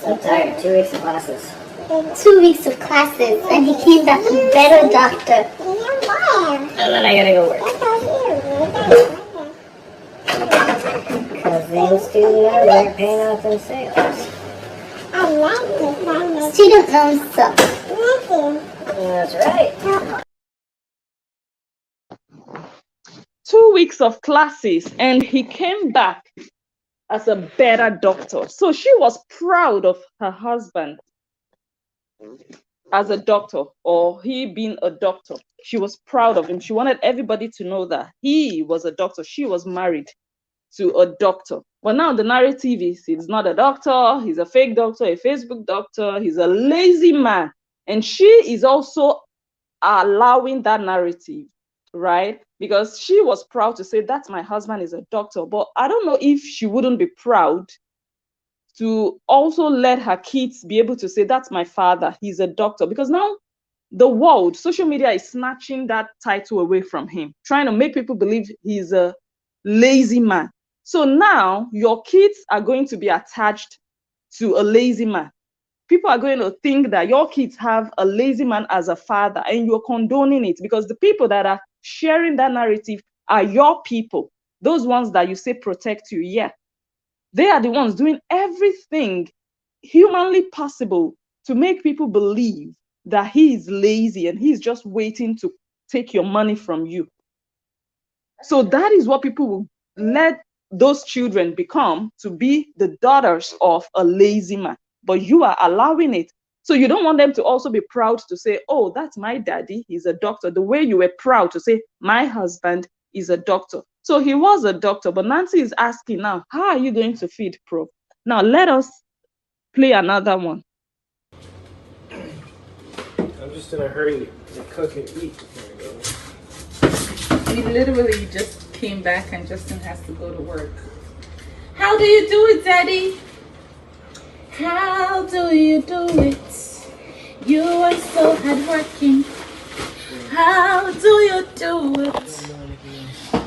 I'm tired. 2 weeks of classes. 2 weeks of classes, and he came back a better doctor. And then I gotta go work. Because them student loans aren't paying off them sales. Student loans suck. That's right. 2 weeks of classes, and he came back as a better doctor. So she was proud of her husband as a doctor, or he being a doctor. She was proud of him. She wanted everybody to know that he was a doctor. She was married to a doctor. But now the narrative is he's not a doctor, he's a fake doctor, a Facebook doctor, he's a lazy man. And she is also allowing that narrative, right? Because she was proud to say that my husband is a doctor. But I don't know if she wouldn't be proud to also let her kids be able to say, that's my father, he's a doctor. Because now the world, social media is snatching that title away from him, trying to make people believe he's a lazy man. So now your kids are going to be attached to a lazy man. People are going to think that your kids have a lazy man as a father, and you're condoning it, because the people that are sharing that narrative are your people, those ones that you say protect you. Yeah, they are the ones doing everything humanly possible to make people believe that he is lazy and he's just waiting to take your money from you. So that is what people will let those children become, to be the daughters of a lazy man. But you are allowing it. So you don't want them to also be proud to say, oh, that's my daddy, he's a doctor, the way you were proud to say, my husband is a doctor. So he was a doctor, but Nancy is asking now, how are you going to feed Pro? Now let us play another one. I'm just in a hurry to cook and eat. There we go. We literally just came back and Justin has to go to work. How do you do it, Daddy? How do you do it? You are so hardworking. How do you do it?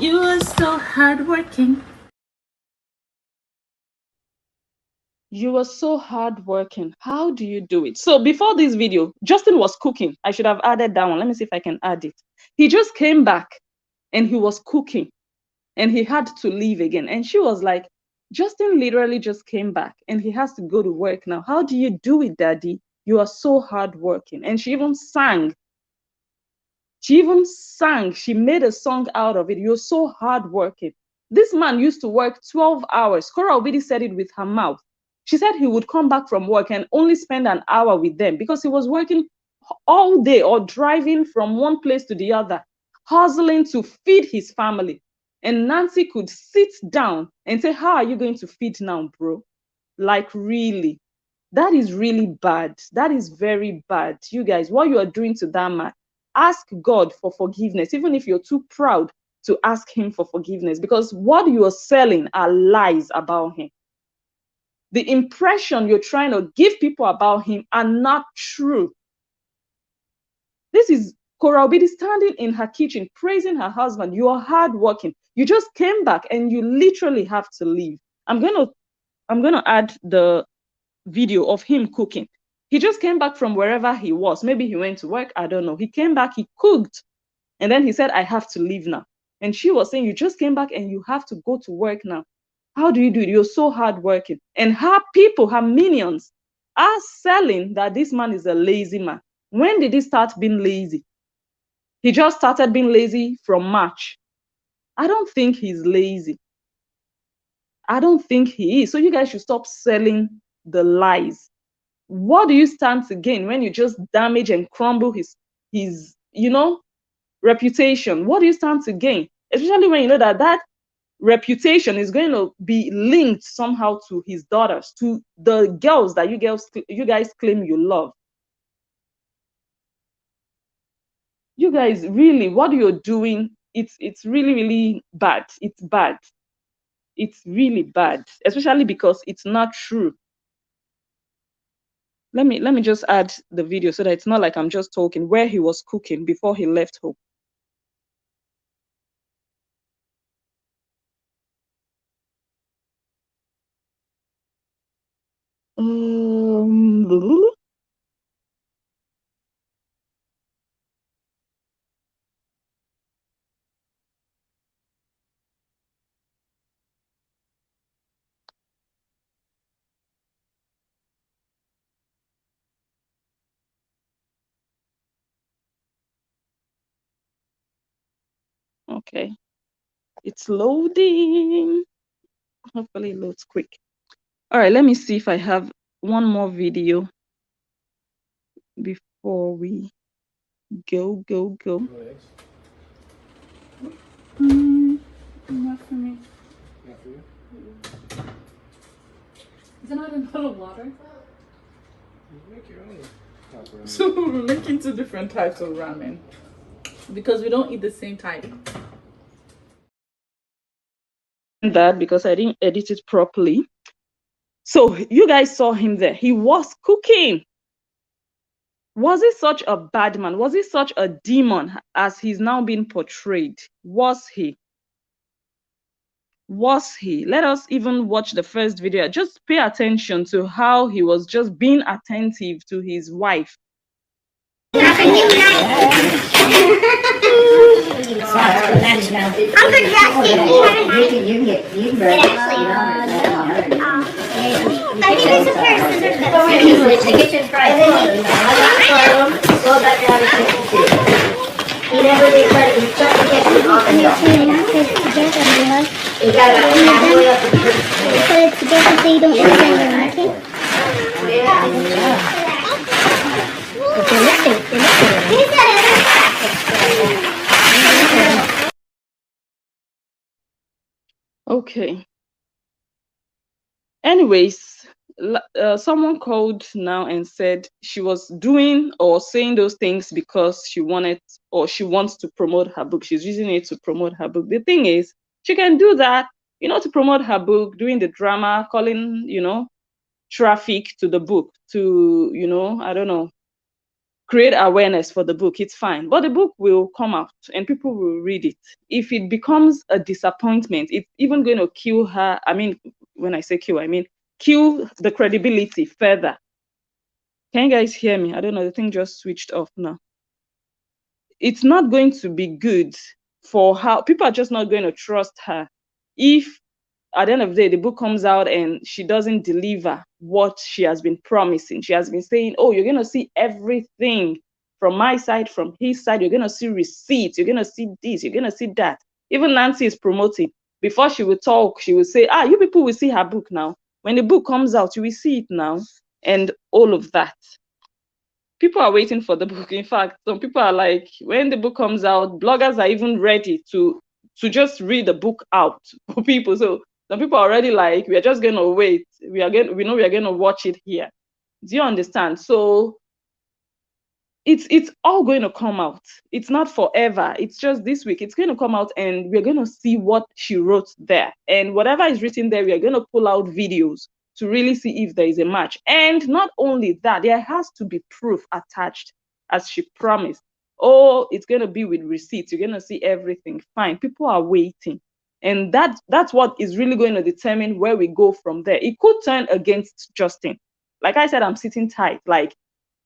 You are so hardworking. You are so hardworking. How do you do it? So before this video, Justin was cooking. I should have added that one. Let me see if I can add it. He just came back and he was cooking and he had to leave again. And she was like, Justin literally just came back and he has to go to work now. How do you do it, Daddy? You are so hardworking. And she even sang. She made a song out of it. You're so hardworking. This man used to work 12 hours. Korra already said it with her mouth. She said he would come back from work and only spend an hour with them because he was working all day or driving from one place to the other, hustling to feed his family. And Nancy could sit down and say, how are you going to feed now, bro? Like, really? That is really bad. That is very bad. You guys, what you are doing to that man, ask God for forgiveness, even if you're too proud to ask him for forgiveness, because what you are selling are lies about him. The impression you're trying to give people about him are not true. This is Korra Obidi standing in her kitchen, praising her husband. You are hardworking. You just came back and you literally have to leave. I'm gonna add the video of him cooking. He just came back from wherever he was. Maybe he went to work. I don't know. He came back, he cooked, and then he said, I have to leave now. And she was saying, you just came back and you have to go to work now. How do you do it? You're so hardworking. And her people, her minions, are selling that this man is a lazy man. When did he start being lazy? He just started being lazy from March. I don't think he's lazy. I don't think he is. So you guys should stop selling the lies. What do you stand to gain when you just damage and crumble his reputation? What do you stand to gain? Especially when you know that that reputation is going to be linked somehow to his daughters, to the girls that you guys claim you love. You guys, really, what you're doing, it's really, really bad. It's bad. It's really bad, especially because it's not true. Let me just add the video so that it's not like I'm just talking, where he was cooking before he left home. Um, okay, it's loading. Hopefully it loads quick. All right, let me see if I have one more video before we go. Not for me. Not for you? Is it not in a bottle of water? You make your own top ramen. So we're making 2 different types of ramen because we don't eat the same type. That because I didn't edit it properly. So you guys saw him there. He was cooking. Was he such a bad man? Was he such a demon as he's now being portrayed? Was he? Was he? Let us even watch the first video. Just pay attention to how he was just being attentive to his wife. I think it's a pair of scissors that's The kitchen's right. Go back down to 62. You never did credit. You took the kitchen off the hill. You got it halfway up the kitchen. put it together so you don't extend your market. They're lifting. Okay. Anyways, someone called now and said she was doing or saying those things because she wanted or she wants to promote her book. She's using it to promote her book. The thing is, she can do that, to promote her book, doing the drama, calling, traffic to the book to, I don't know, create awareness for the book. It's fine, but the book will come out and people will read it. If it becomes a disappointment, it's even going to kill her. I mean, when I say kill, I mean kill the credibility further. Can you guys hear me? I don't know, the thing just switched off now. It's not going to be good for her. People are just not going to trust her if at the end of the day the book comes out and she doesn't deliver what she has been promising. She has been saying, oh, you're going to see everything from my side, from his side. You're going to see receipts. You're going to see this. You're going to see that. Even Nancy is promoting. Before she will talk, she will say, you people will see her book now. When the book comes out, you will see it now. And all of that. People are waiting for the book. In fact, some people are like, when the book comes out, bloggers are even ready to just read the book out for people. So some people are already like, we are just going to wait. We know we are going to watch it here. Do you understand? So it's all going to come out. It's not forever. It's just this week. It's going to come out and we're going to see what she wrote there. And whatever is written there, we are going to pull out videos to really see if there is a match. And not only that, there has to be proof attached as she promised. Oh, it's going to be with receipts. You're going to see everything. Fine. People are waiting. And that's what is really going to determine where we go from there. It could turn against Justin. Like I said, I'm sitting tight. Like,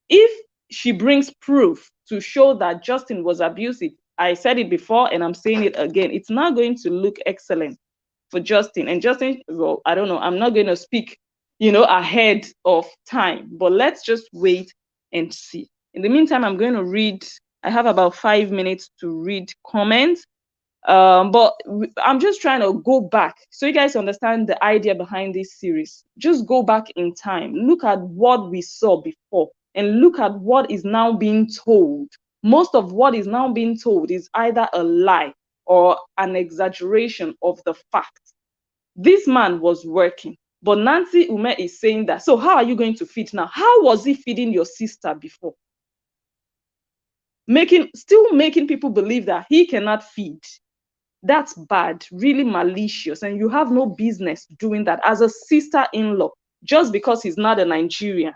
if she brings proof to show that Justin was abusive, I said it before and I'm saying it again, it's not going to look excellent for Justin. And Justin, well, I don't know, I'm not going to speak, ahead of time, but let's just wait and see. In the meantime, I'm going to read, I have about 5 minutes to read comments. But I'm just trying to go back so you guys understand the idea behind this series. Just go back in time, look at what we saw before and look at what is now being told. Most of what is now being told is either a lie or an exaggeration of the fact. This man was working, but Nancy Ume is saying that, so how are you going to feed now? How was he feeding your sister before? Still making people believe that he cannot feed. That's bad, really malicious, and you have no business doing that as a sister-in-law just because he's not a Nigerian.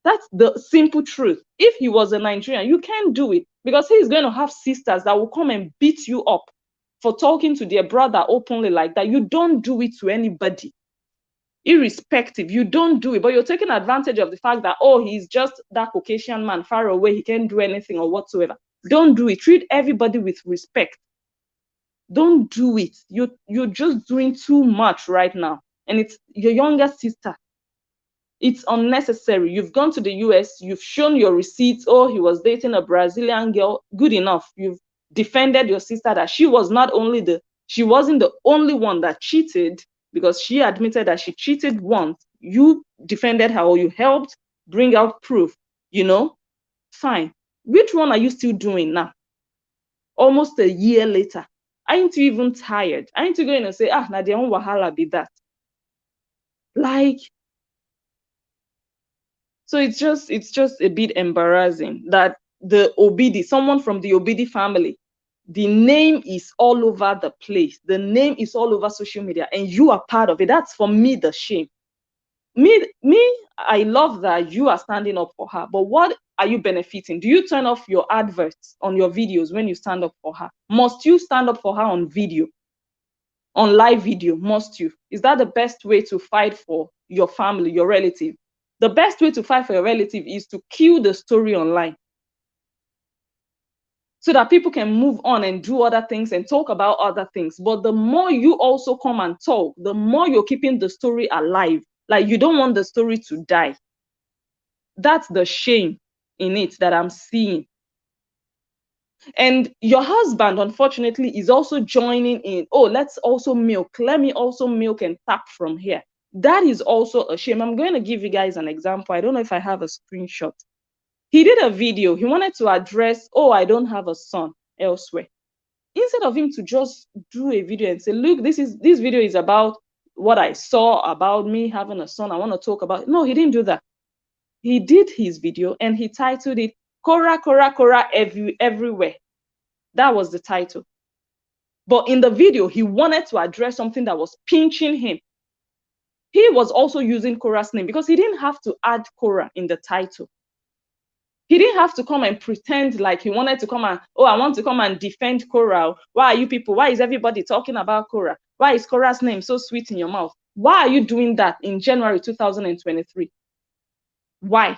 That's the simple truth. If he was a Nigerian, you can't do it because he's going to have sisters that will come and beat you up for talking to their brother openly like that. You don't do it to anybody. Irrespective, you don't do it, but you're taking advantage of the fact that, oh, he's just that Caucasian man far away, he can't do anything or whatsoever. Don't do it. Treat everybody with respect. Don't do it. You're just doing too much right now. And it's your younger sister. It's unnecessary. You've gone to the US, you've shown your receipts. Oh, he was dating a Brazilian girl. Good enough. You've defended your sister that she wasn't the only one that cheated. because she admitted that she cheated once. You defended her, or you helped bring out proof, fine. Which one are you still doing now? Almost a year later. Aren't you even tired? Aren't you going to say, na their own wahala be that? Like, so it's just a bit embarrassing that the Obidi, someone from the Obidi family, the name is all over the place. The name is all over social media, and you are part of it. That's, for me, the shame. Me, I love that you are standing up for her, but what are you benefiting? Do you turn off your adverts on your videos when you stand up for her? Must you stand up for her on video, on live video? Must you? Is that the best way to fight for your family, your relative? The best way to fight for your relative is to kill the story online, so that people can move on and do other things and talk about other things. But the more you also come and talk, the more you're keeping the story alive. Like, you don't want the story to die. That's the shame in it that I'm seeing. And your husband, unfortunately, is also joining in. Oh, let's also milk. Let me also milk and tap from here. That is also a shame. I'm going to give you guys an example. I don't know if I have a screenshot. He did a video. He wanted to address, oh, I don't have a son elsewhere. Instead of him to just do a video and say, look, this video is about what I saw about me having a son. I want to talk about it. No, he didn't do that. He did his video and he titled it Korra, Korra, Korra everywhere. That was the title. But in the video, he wanted to address something that was pinching him. He was also using Korra's name because he didn't have to add Korra in the title. He didn't have to come and pretend like he wanted to come and, oh, I want to come and defend Korra. Why are you people? Why is everybody talking about Korra? Why is Korra's name so sweet in your mouth? Why are you doing that in January 2023? Why?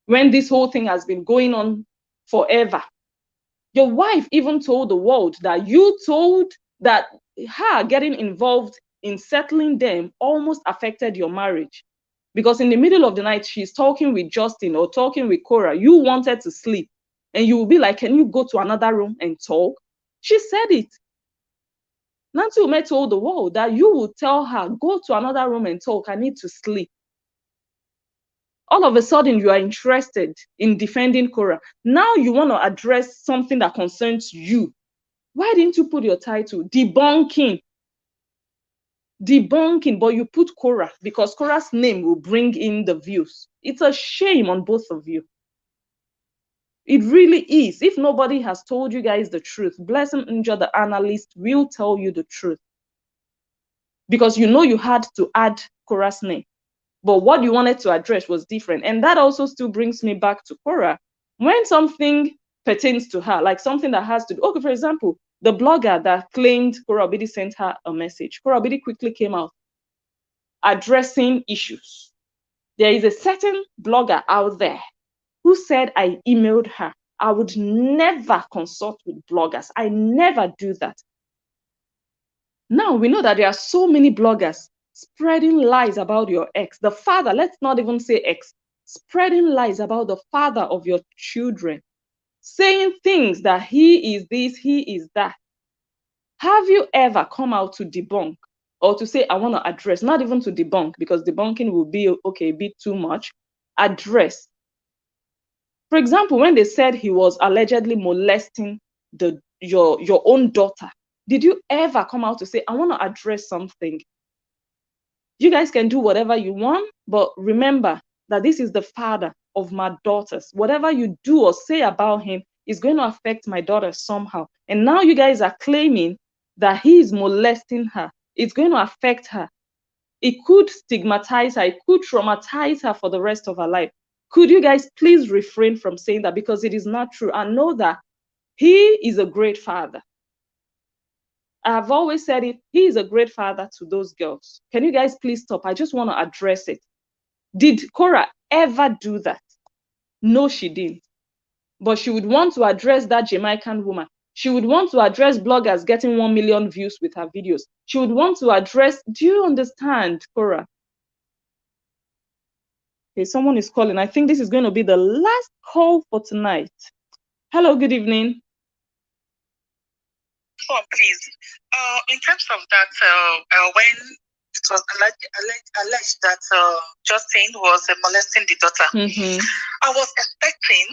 When this whole thing has been going on forever. Your wife even told the world that you told that her getting involved in settling them almost affected your marriage. Because in the middle of the night, she's talking with Justin or talking with Korra. You wanted to sleep. And you will be like, can you go to another room and talk? She said it. Nancy Ume told the world that you would tell her, go to another room and talk. I need to sleep. All of a sudden, you are interested in defending Korra. Now you want to address something that concerns you. Why didn't you put your title? Debunking. Debunking, but you put Korra because Korra's name will bring in the views. It's a shame on both of you. It really is. If nobody has told you guys the truth, Blessing Njoh, the analyst, will tell you the truth. Because you know you had to add Korra's name. But what you wanted to address was different. And that also still brings me back to Korra. When something pertains to her, like something that has to do, okay, for example, the blogger that claimed Korra Obidi sent her a message, Korra Obidi quickly came out addressing issues. There is a certain blogger out there who said, I emailed her. I would never consult with bloggers. I never do that. Now we know that there are so many bloggers spreading lies about your ex, the father, let's not even say ex, spreading lies about the father of your children, saying things that he is this, he is that. Have you ever come out to debunk or to say, I want to address, not even to debunk, because debunking will be, okay, a bit too much, address. For example, when they said he was allegedly molesting your own daughter, did you ever come out to say, I want to address something? You guys can do whatever you want, but remember that this is the father of my daughters. Whatever you do or say about him is going to affect my daughter somehow. And now you guys are claiming that he is molesting her. It's going to affect her. It could stigmatize her. It could traumatize her for the rest of her life. Could you guys please refrain from saying that, because it is not true? And know that he is a great father. I've always said it. He is a great father to those girls. Can you guys please stop? I just want to address it. Did Korra ever do that? No, she didn't. But she would want to address that Jamaican woman. She would want to address bloggers getting 1 million views with her videos. She would want to address, do you understand, Korra? Okay, someone is calling. I think this is going to be the last call for tonight. Hello, good evening. Come on, please. In terms of that, when it was alleged that Justin was molesting the daughter, I was expecting,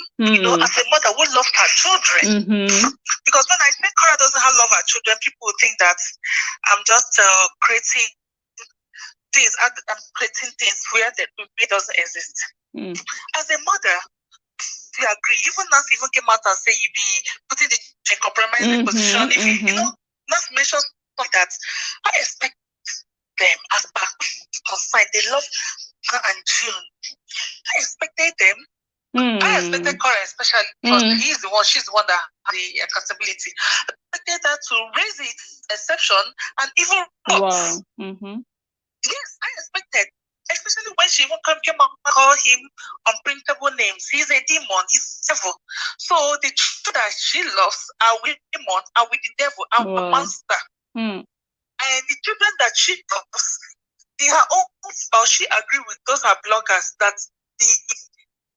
as a mother who loves her children, because when I say Korra doesn't have love her children, people would think that I'm just creating things. I'm creating things where the baby doesn't exist. As a mother, we agree. Even Nance even came out and say you be putting the in compromising position. If you Nance mentioned like that, I expect them as back consigned. They love her and June. I expected them. I expected Korra especially because she's the one that has the accountability. I expected her to raise it, exception, and even wow. Yes, I expected. Especially when she even came up and call him unprintable names. He's a demon, he's devil. So the children that she loves are with demon, are with the devil, are with the monster. And the children that she loves, they are all, or she agree with those are bloggers that the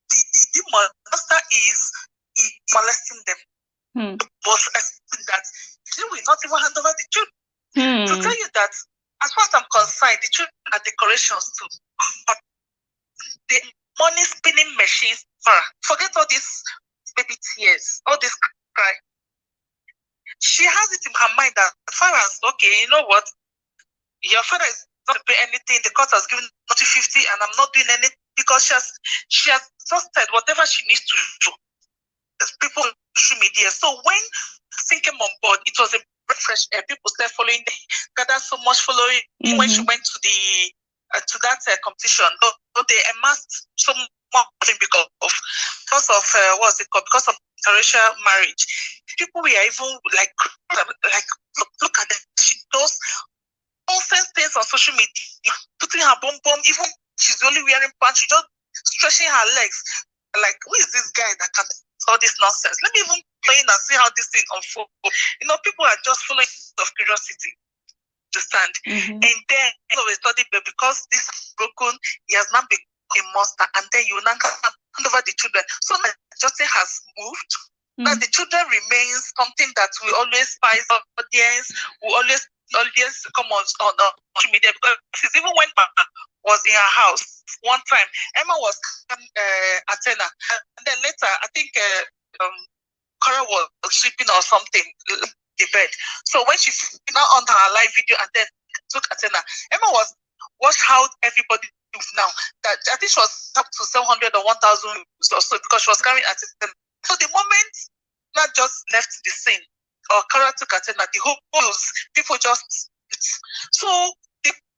demon monster is molesting them. Was expecting that she will not even hand over the children. To tell you that, as far as I'm concerned, the children are decorations too. The money spinning machines. Forget all these baby tears, all this cry. She has it in her mind that as far as, okay, you know what? Your father is not to pay anything. The court has given 50, and I'm not doing anything because she has just said whatever she needs to do. There's people on social media. So when Sin came on board, it was a fresh air. People started following, gathered so much following when she went to the that competition. They amassed so much because of what's it called? Because of interracial marriage. People were even like look at them. She does nonsense things on social media, putting her bum, even she's only wearing pants, she's just stretching her legs. Like, who is this guy that can all this nonsense? Let me even play in and see how this thing unfolds. People are just following of curiosity. Understand? And then we study, but because this is broken, he has now become a monster, and then you now hand over the children. So justice has moved. Now the children remains something that we always spice audience, we always come on social media, because even when Mama was in her house one time, Emma was Athena, and then later I think Korra was sleeping or something the bed. So when she now on her live video and then took Athena, Emma watch how everybody moves now. That I think she was up to 700 or 1,000 or so because she was carrying Athena. So the moment not just left the scene or Korra took Athena, the whole people just so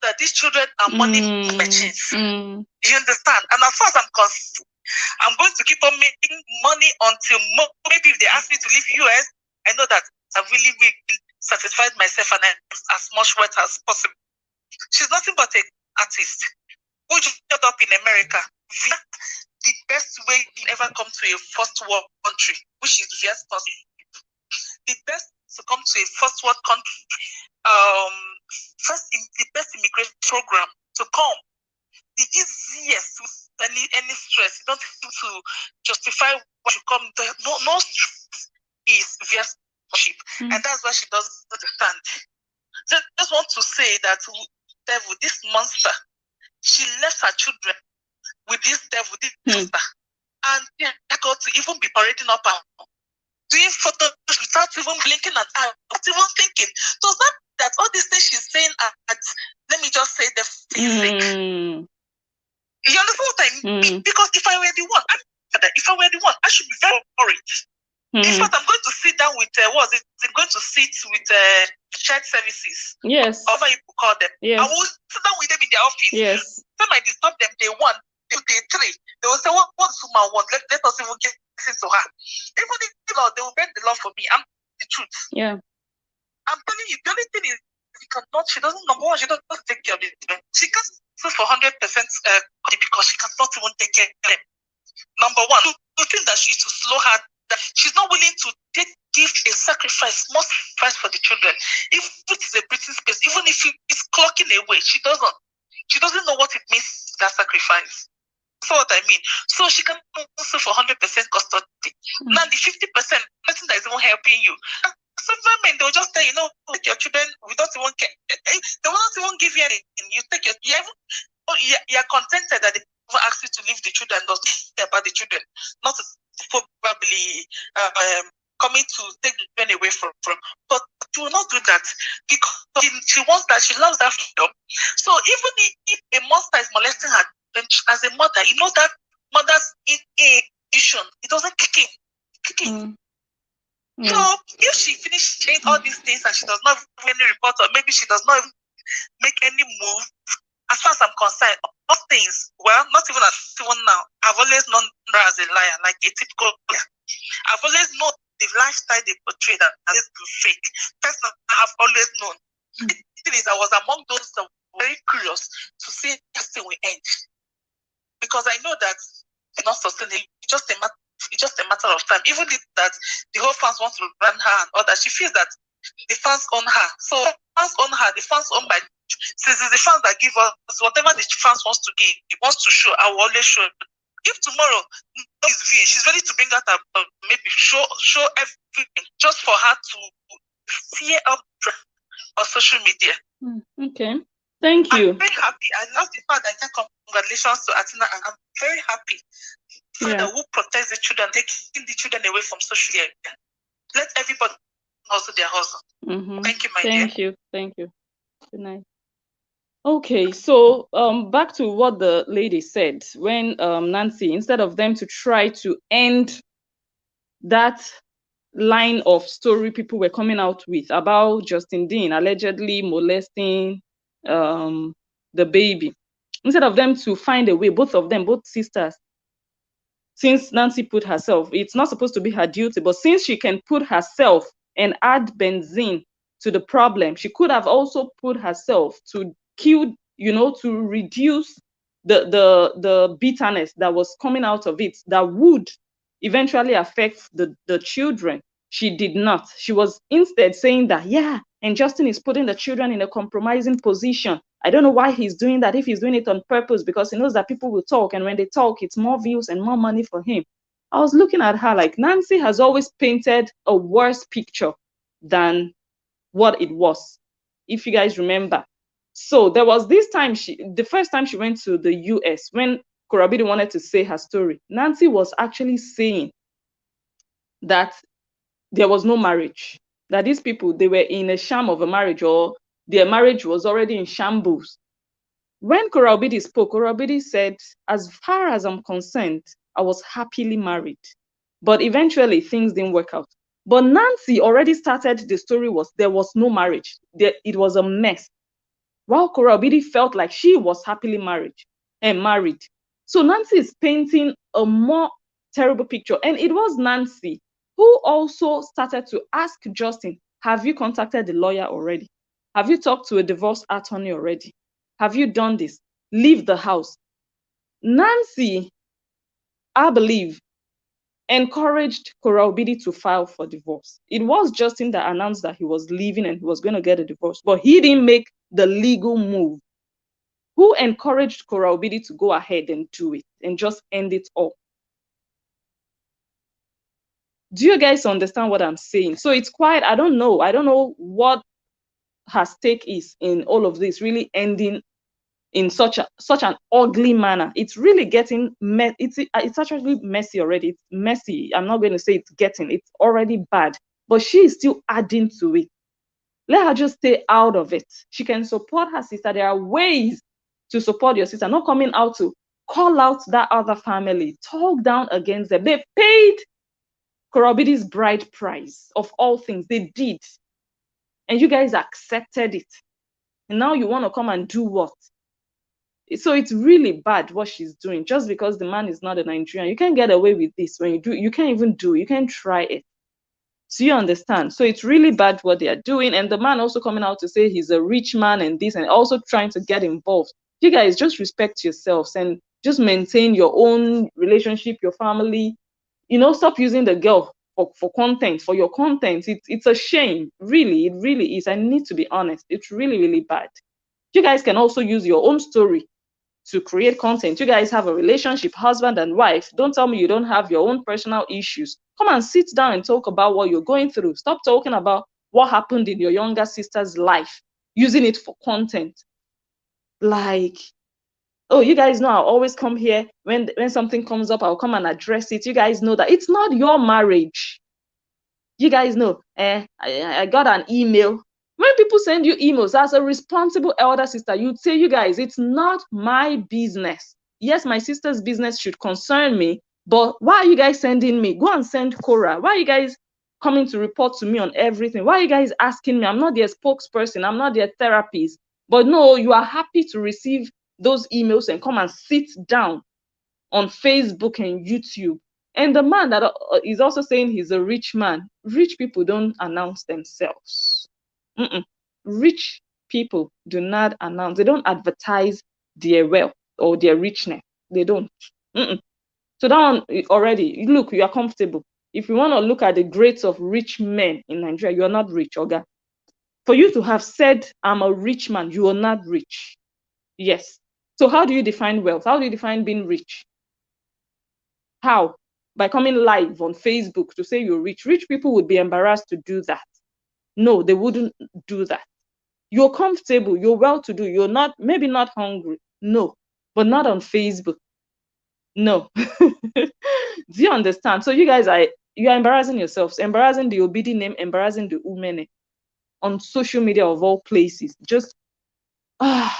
that these children are money machines. You understand? And as far as I'm concerned, I'm going to keep on making money until maybe if they ask me to leave US, I know that I've really satisfied myself and I'm as much worth as possible. She's nothing but an artist who just ended up in America. The best way you ever come to a first world country, which is very possible. The best to come to a first world country, the best immigration program to come. The easiest with any stress. You don't have to justify what you come. No stress is via scholarship, and that's why she doesn't understand. Just want to say that devil, this monster, she left her children with this devil, this monster, and I got to even be parading up and doing photos without even blinking at her, not even thinking. So that all these things she's saying at let me just say the physics. You understand what I mean? Because if I were the one, I should be very worried. In fact, I'm going to sit down with I'm going to sit with shared services. Yes. However you call them. Yes. I will sit down with them in their office. Yes. Some I disturb them day 1, day 3. They will say, what does woman want? Let us even get into her. Even if they will bend the law for me. I'm the truth. Yeah. I'm telling you, the only thing is she doesn't, number one, she doesn't take care of it. She can't sue for 100% because she cannot even take care of them. Number one, the thing that she to slow her, that she's not willing to give a sacrifice, small sacrifice for the children. If it is a breathing space, even if it's clocking away, she doesn't know what it means, that sacrifice. That's what I mean. So she can sue for 100% custody. Now the 50%, nothing that is even helping you. Some women, they will just tell you, no, take your children. We don't even care. They will not even give you anything. You take your, you're contented that they will ask you to leave the children, not care about the children, not probably coming to take the children away from. But she will not do that because she wants that. She loves that freedom. So even if a monster is molesting her, as a mother, you know that mother's intuition, it doesn't kick in. So if she finishes saying all these things and she does not have any report, or maybe she does not make any move, as far as I'm concerned, all things, well, not even now, I've always known her as a liar, like a typical liar. I've always known the lifestyle they portray that is fake. Personally, I've always known. The thing is, I was among those that were very curious to see how this thing will end. Because I know that it's not sustainable. It's just a matter of time. Even if that the whole fans want to run her and all that, she feels that the fans own her. So fans own her, the fans own my. Since it's the fans that give us whatever the fans wants to give, wants to show, I will always show. If tomorrow is viewing, she's ready to bring out her maybe show everything just for her to fear up on social media. Okay. Thank you. I'm very happy. I love the fact that I can congratulations to Atina, and I'm very happy. Father who protects the children, taking the children away from social media. Let everybody also their hustle. Thank you, my dear. Thank you. Good night. Okay, so back to what the lady said when Nancy, instead of them to try to end that line of story people were coming out with about Justin Dean allegedly molesting the baby, instead of them to find a way, both sisters, since Nancy put herself, it's not supposed to be her duty, but since she can put herself and add benzene to the problem, she could have also put herself to kill, to reduce the bitterness that was coming out of it, that would eventually affect the children. She did not. She was instead saying that, and Justin is putting the children in a compromising position. I don't know why he's doing that, if he's doing it on purpose, because he knows that people will talk, and when they talk, it's more views and more money for him. I was looking at her like, Nancy has always painted a worse picture than what it was, if you guys remember. So there was this time, the first time she went to the US, when Korra wanted to say her story, Nancy was actually saying that there was no marriage, that these people, they were in a sham of a marriage, or their marriage was already in shambles. When Korra spoke, Korra said, as far as I'm concerned, I was happily married. But eventually things didn't work out. But Nancy already started the story there was no marriage. It was a mess. While Korra felt like she was happily married. So Nancy is painting a more terrible picture. And it was Nancy who also started to ask Justin, have you contacted the lawyer already? Have you talked to a divorce attorney already? Have you done this? Leave the house. Nancy, I believe, encouraged Korra to file for divorce. It was Justin that announced that he was leaving and he was going to get a divorce, but he didn't make the legal move. Who encouraged Korra to go ahead and do it and just end it all? Do you guys understand what I'm saying? So it's quite, I don't know what her stake is in all of this really ending in such an ugly manner. It's really getting it's actually messy already. It's messy. I'm not going to say it's already bad, but she is still adding to it. Let her just stay out of it. She can support her sister. There are ways to support your sister, not coming out to call out that other family, talk down against them. They paid Korra bride price of all things. They did. And you guys accepted it. And now you want to come and do what? So it's really bad what she's doing, just because the man is not a Nigerian. You can't get away with this. When you can't even do it. You can't try it. So you understand? So it's really bad what they are doing. And the man also coming out to say he's a rich man and this, and also trying to get involved. You guys just respect yourselves and just maintain your own relationship, your family. Stop using the girl for content, for your content. It's a shame. Really, it really is. I need to be honest. It's really, really bad. You guys can also use your own story to create content. You guys have a relationship, husband and wife. Don't tell me you don't have your own personal issues. Come and sit down and talk about what you're going through. Stop talking about what happened in your younger sister's life, using it for content. Like, oh, you guys know I'll always come here when something comes up, I'll come and address it. You guys know that it's not your marriage. You guys know, I got an email. When people send you emails as a responsible elder sister, you'd say, you guys, it's not my business. Yes, my sister's business should concern me, but why are you guys sending me? Go and send Korra. Why are you guys coming to report to me on everything? Why are you guys asking me? I'm not their spokesperson. I'm not their therapist. But no, you are happy to receive those emails and come and sit down on Facebook and YouTube. And the man that is also saying he's a rich man. Rich people don't announce themselves. Rich people do not announce. They don't advertise their wealth or their richness. They don't. So that one already, look, you are comfortable. If you want to look at the grades of rich men in Nigeria, you are not rich, Oga. For you to have said, I'm a rich man, you are not rich. Yes. So how do you define wealth? How do you define being rich? How? By coming live on Facebook to say you're rich. Rich people would be embarrassed to do that. No, they wouldn't do that. You're comfortable, you're well-to-do, you're not, maybe not hungry. No, but not on Facebook. No. Do you understand? So you guys you're embarrassing yourselves, embarrassing the Obidi name, embarrassing the Umene on social media of all places. Just I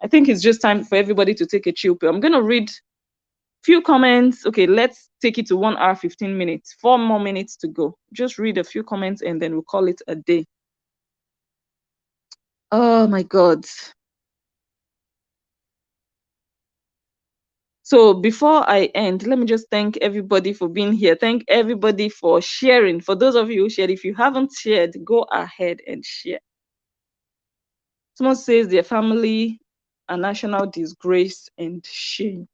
think it's just time for everybody to take a chill pill. I'm gonna read few comments. Okay, let's take it to 1 hour 15 minutes. 4 more minutes to go. Just read a few comments and then we'll call it a day. Oh my God. So before I end, let me just thank everybody for being here. Thank everybody for sharing. For those of you who shared, if you haven't shared, go ahead and share. Someone says their family a national disgrace and shame.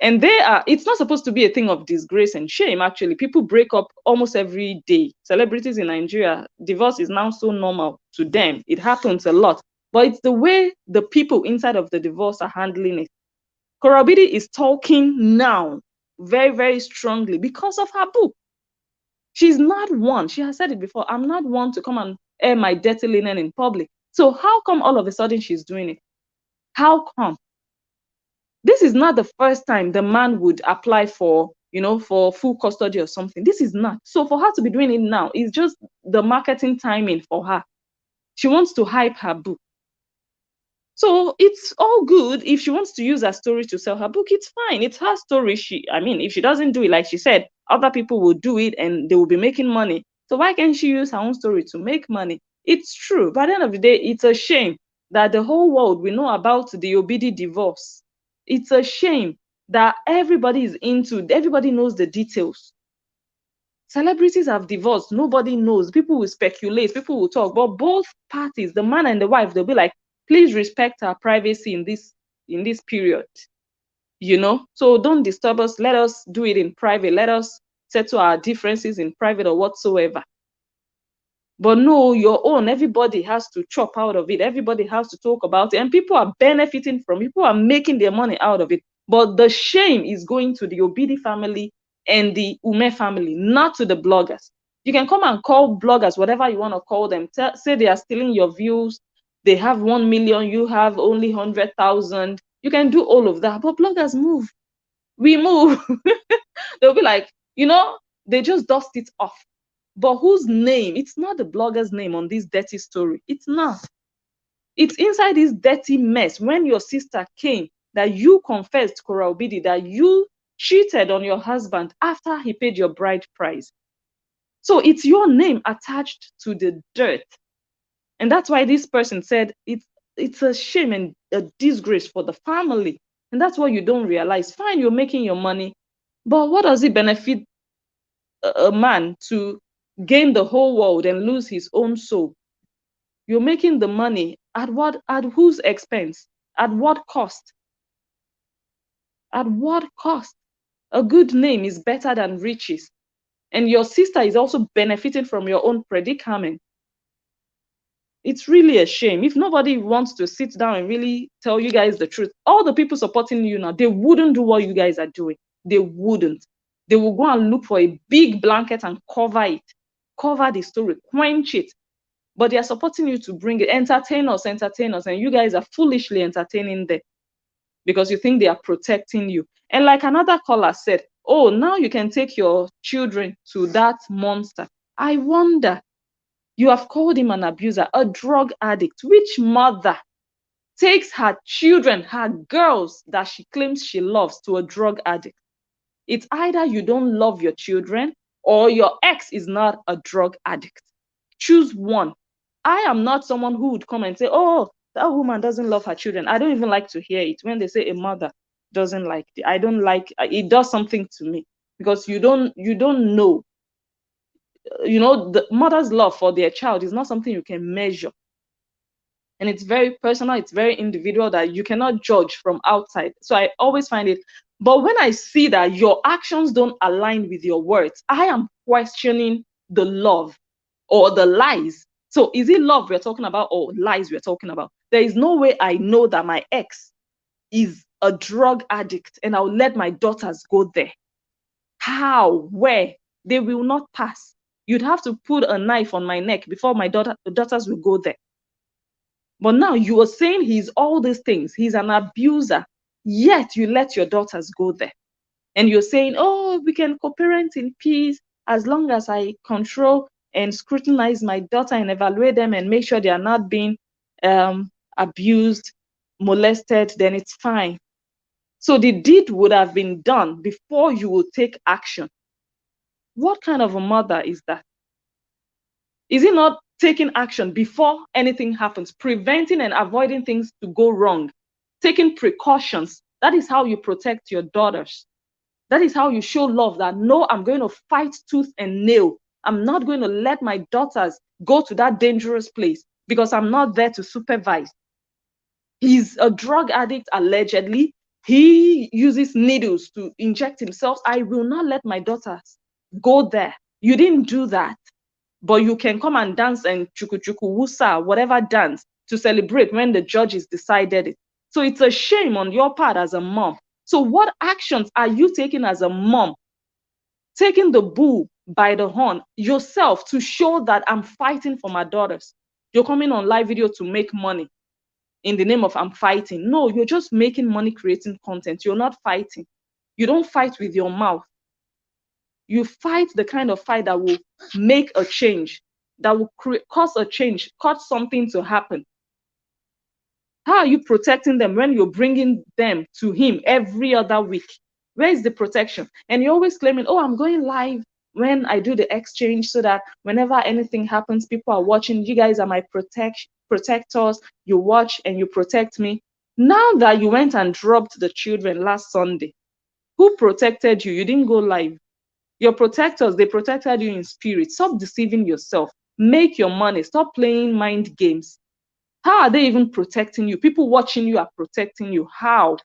And it's not supposed to be a thing of disgrace and shame, actually. People break up almost every day. Celebrities in Nigeria, divorce is now so normal to them. It happens a lot. But it's the way the people inside of the divorce are handling it. Korra is talking now very, very strongly because of her book. She's not one. She has said it before. I'm not one to come and air my dirty linen in public. So how come all of a sudden she's doing it? How come? This is not the first time the man would apply for, for full custody or something. This is not. So for her to be doing it now is just the marketing timing for her. She wants to hype her book. So it's all good. If she wants to use her story to sell her book, it's fine. It's her story. If she doesn't do it, like she said, other people will do it and they will be making money. So why can't she use her own story to make money? It's true. By the end of the day, it's a shame that the whole world will know about the Obidi divorce. It's a shame that everybody knows the details. Celebrities have divorced. Nobody knows. People will speculate. People will talk. But both parties, the man and the wife, they'll be like, please respect our privacy in this period. So don't disturb us. Let us do it in private. Let us settle our differences in private or whatsoever. But no, your own, everybody has to chop out of it. Everybody has to talk about it. And people are benefiting from it. People are making their money out of it. But the shame is going to the Obidi family and the Ume family, not to the bloggers. You can come and call bloggers, whatever you want to call them. Say they are stealing your views. They have 1 million, you have only 100,000. You can do all of that. But bloggers move. We move. They'll be like, they just dust it off. But whose name? It's not the blogger's name on this dirty story. It's not. It's inside this dirty mess. When your sister came, that you confessed, Korra Obidi, that you cheated on your husband after he paid your bride price. So it's your name attached to the dirt. And that's why this person said it's a shame and a disgrace for the family. And that's what you don't realize. Fine, you're making your money, but what does it benefit a man to gain the whole world and lose his own soul? You're making the money at whose expense? At what cost? At what cost? A good name is better than riches. And your sister is also benefiting from your own predicament. It's really a shame. If nobody wants to sit down and really tell you guys the truth, all the people supporting you now, they wouldn't do what you guys are doing. They wouldn't. They will go and look for a big blanket and cover it. cover the story, quench it. But they are supporting you to bring it, entertain us, and you guys are foolishly entertaining them because you think they are protecting you. And like another caller said, oh, now you can take your children to that monster. I wonder, you have called him an abuser, a drug addict. Which mother takes her children, her girls that she claims she loves, to a drug addict? It's either you don't love your children or your ex is not a drug addict. Choose one. I am not someone who would come and say, oh, that woman doesn't love her children. I don't even like to hear it. When they say a mother doesn't like it, I don't like it. Does something to me because you don't know. The mother's love for their child is not something you can measure. And it's very personal, it's very individual, that you cannot judge from outside. So I always find it. But when I see that your actions don't align with your words, I am questioning the love or the lies. So is it love we're talking about or lies we're talking about? There is no way I know that my ex is a drug addict and I'll let my daughters go there. How? Where? They will not pass. You'd have to put a knife on my neck before my daughters will go there. But now you are saying he's all these things. He's an abuser. Yet you let your daughters go there. And you're saying, oh, we can co-parent in peace as long as I control and scrutinize my daughter and evaluate them and make sure they are not being abused, molested, then it's fine. So the deed would have been done before you will take action. What kind of a mother is that? Is it not taking action before anything happens, preventing and avoiding things to go wrong, taking precautions? That is how you protect your daughters. That is how you show love, that no, I'm going to fight tooth and nail. I'm not going to let my daughters go to that dangerous place because I'm not there to supervise. He's a drug addict, allegedly. He uses needles to inject himself. I will not let my daughters go there. You didn't do that. But you can come and dance and chuku chuku wusa, whatever dance, to celebrate when the judges decided it. So it's a shame on your part as a mom. So what actions are you taking as a mom? Taking the bull by the horn yourself to show that I'm fighting for my daughters. You're coming on live video to make money in the name of I'm fighting. No, you're just making money creating content. You're not fighting. You don't fight with your mouth. You fight the kind of fight that will make a change, that will cause a change, cause something to happen. How are you protecting them when you're bringing them to him every other week? Where is the protection? And you're always claiming, oh, I'm going live when I do the exchange so that whenever anything happens, people are watching. You guys are my protectors. You watch and you protect me. Now that you went and dropped the children last Sunday, who protected you? You didn't go live. Your protectors, they protected you in spirit. Stop deceiving yourself. Make your money. Stop playing mind games. How are they even protecting you? People watching you are protecting you. How?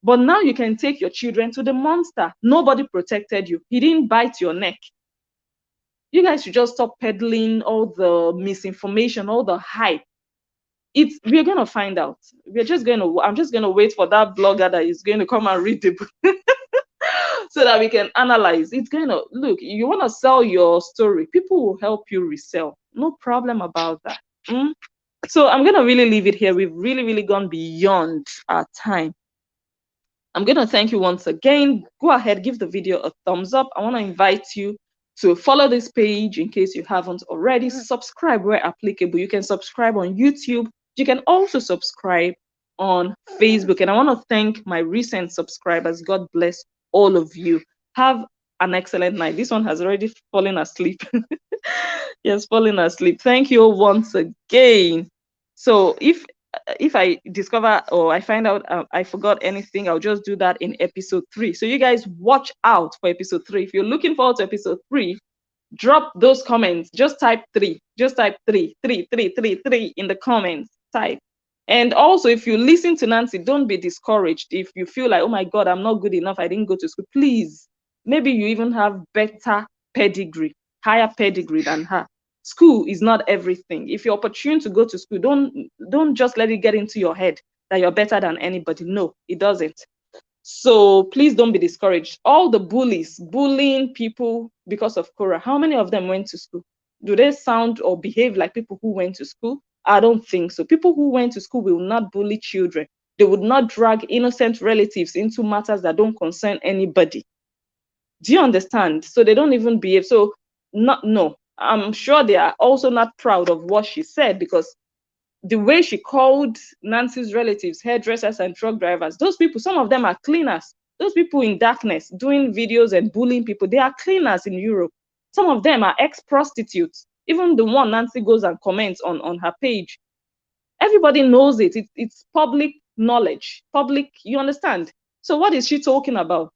But now you can take your children to the monster. Nobody protected you. He didn't bite your neck. You guys should just stop peddling all the misinformation, all the hype. We're going to find out. I'm just going to wait for that blogger that is going to come and read the book. So that we can analyze. It's going to look, you want to sell your story, people will help you resell. No problem about that. So I'm going to really leave it here. We've really gone beyond our time. I'm going to thank you once again. Go ahead, give the video a thumbs up. I want to invite you to follow this page in case you haven't already. Subscribe where applicable. You can subscribe on YouTube. You can also subscribe on Facebook. And I want to thank my recent subscribers. God bless all of you. Have an excellent night. This one has already fallen asleep. Yes, fallen asleep. Thank you all once again. So if I discover or I find out I forgot anything, I'll just do that in episode 3. So you guys watch out for episode 3. If you're looking forward to episode 3, drop those comments. Just type 3. Just type 3 in the comments. Type. And also, if you listen to Nancy, don't be discouraged. If you feel like, oh my God, I'm not good enough, I didn't go to school, please. Maybe you even have better pedigree, higher pedigree than her. School is not everything. If you're opportune to go to school, don't just let it get into your head that you're better than anybody. No, it doesn't. So please don't be discouraged. All the bullies bullying people because of Korra, how many of them went to school? Do they sound or behave like people who went to school? I don't think so. People who went to school will not bully children. They would not drag innocent relatives into matters that don't concern anybody. Do you understand? So they don't even behave. So no, I'm sure they are also not proud of what she said, because the way she called Nancy's relatives hairdressers and truck drivers, those people, some of them are cleaners. Those people in darkness doing videos and bullying people, they are cleaners in Europe. Some of them are ex-prostitutes. Even the one Nancy goes and comments on her page. Everybody knows it. It's public knowledge. Public, you understand? So what is she talking about?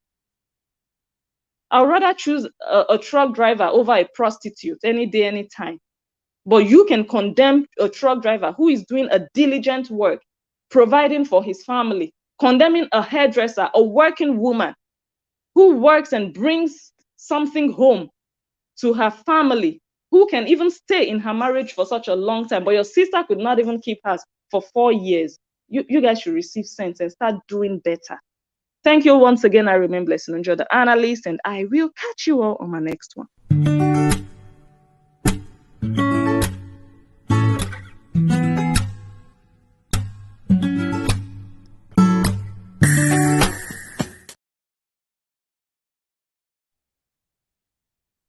I'd rather choose a truck driver over a prostitute any day, any time. But you can condemn a truck driver who is doing a diligent work, providing for his family, condemning a hairdresser, a working woman who works and brings something home to her family, who can even stay in her marriage for such a long time. But your sister could not even keep hers for 4 years. You guys should receive sense and start doing better. Thank you once again. I remain blessed and enjoy the analyst, and I will catch you all on my next one.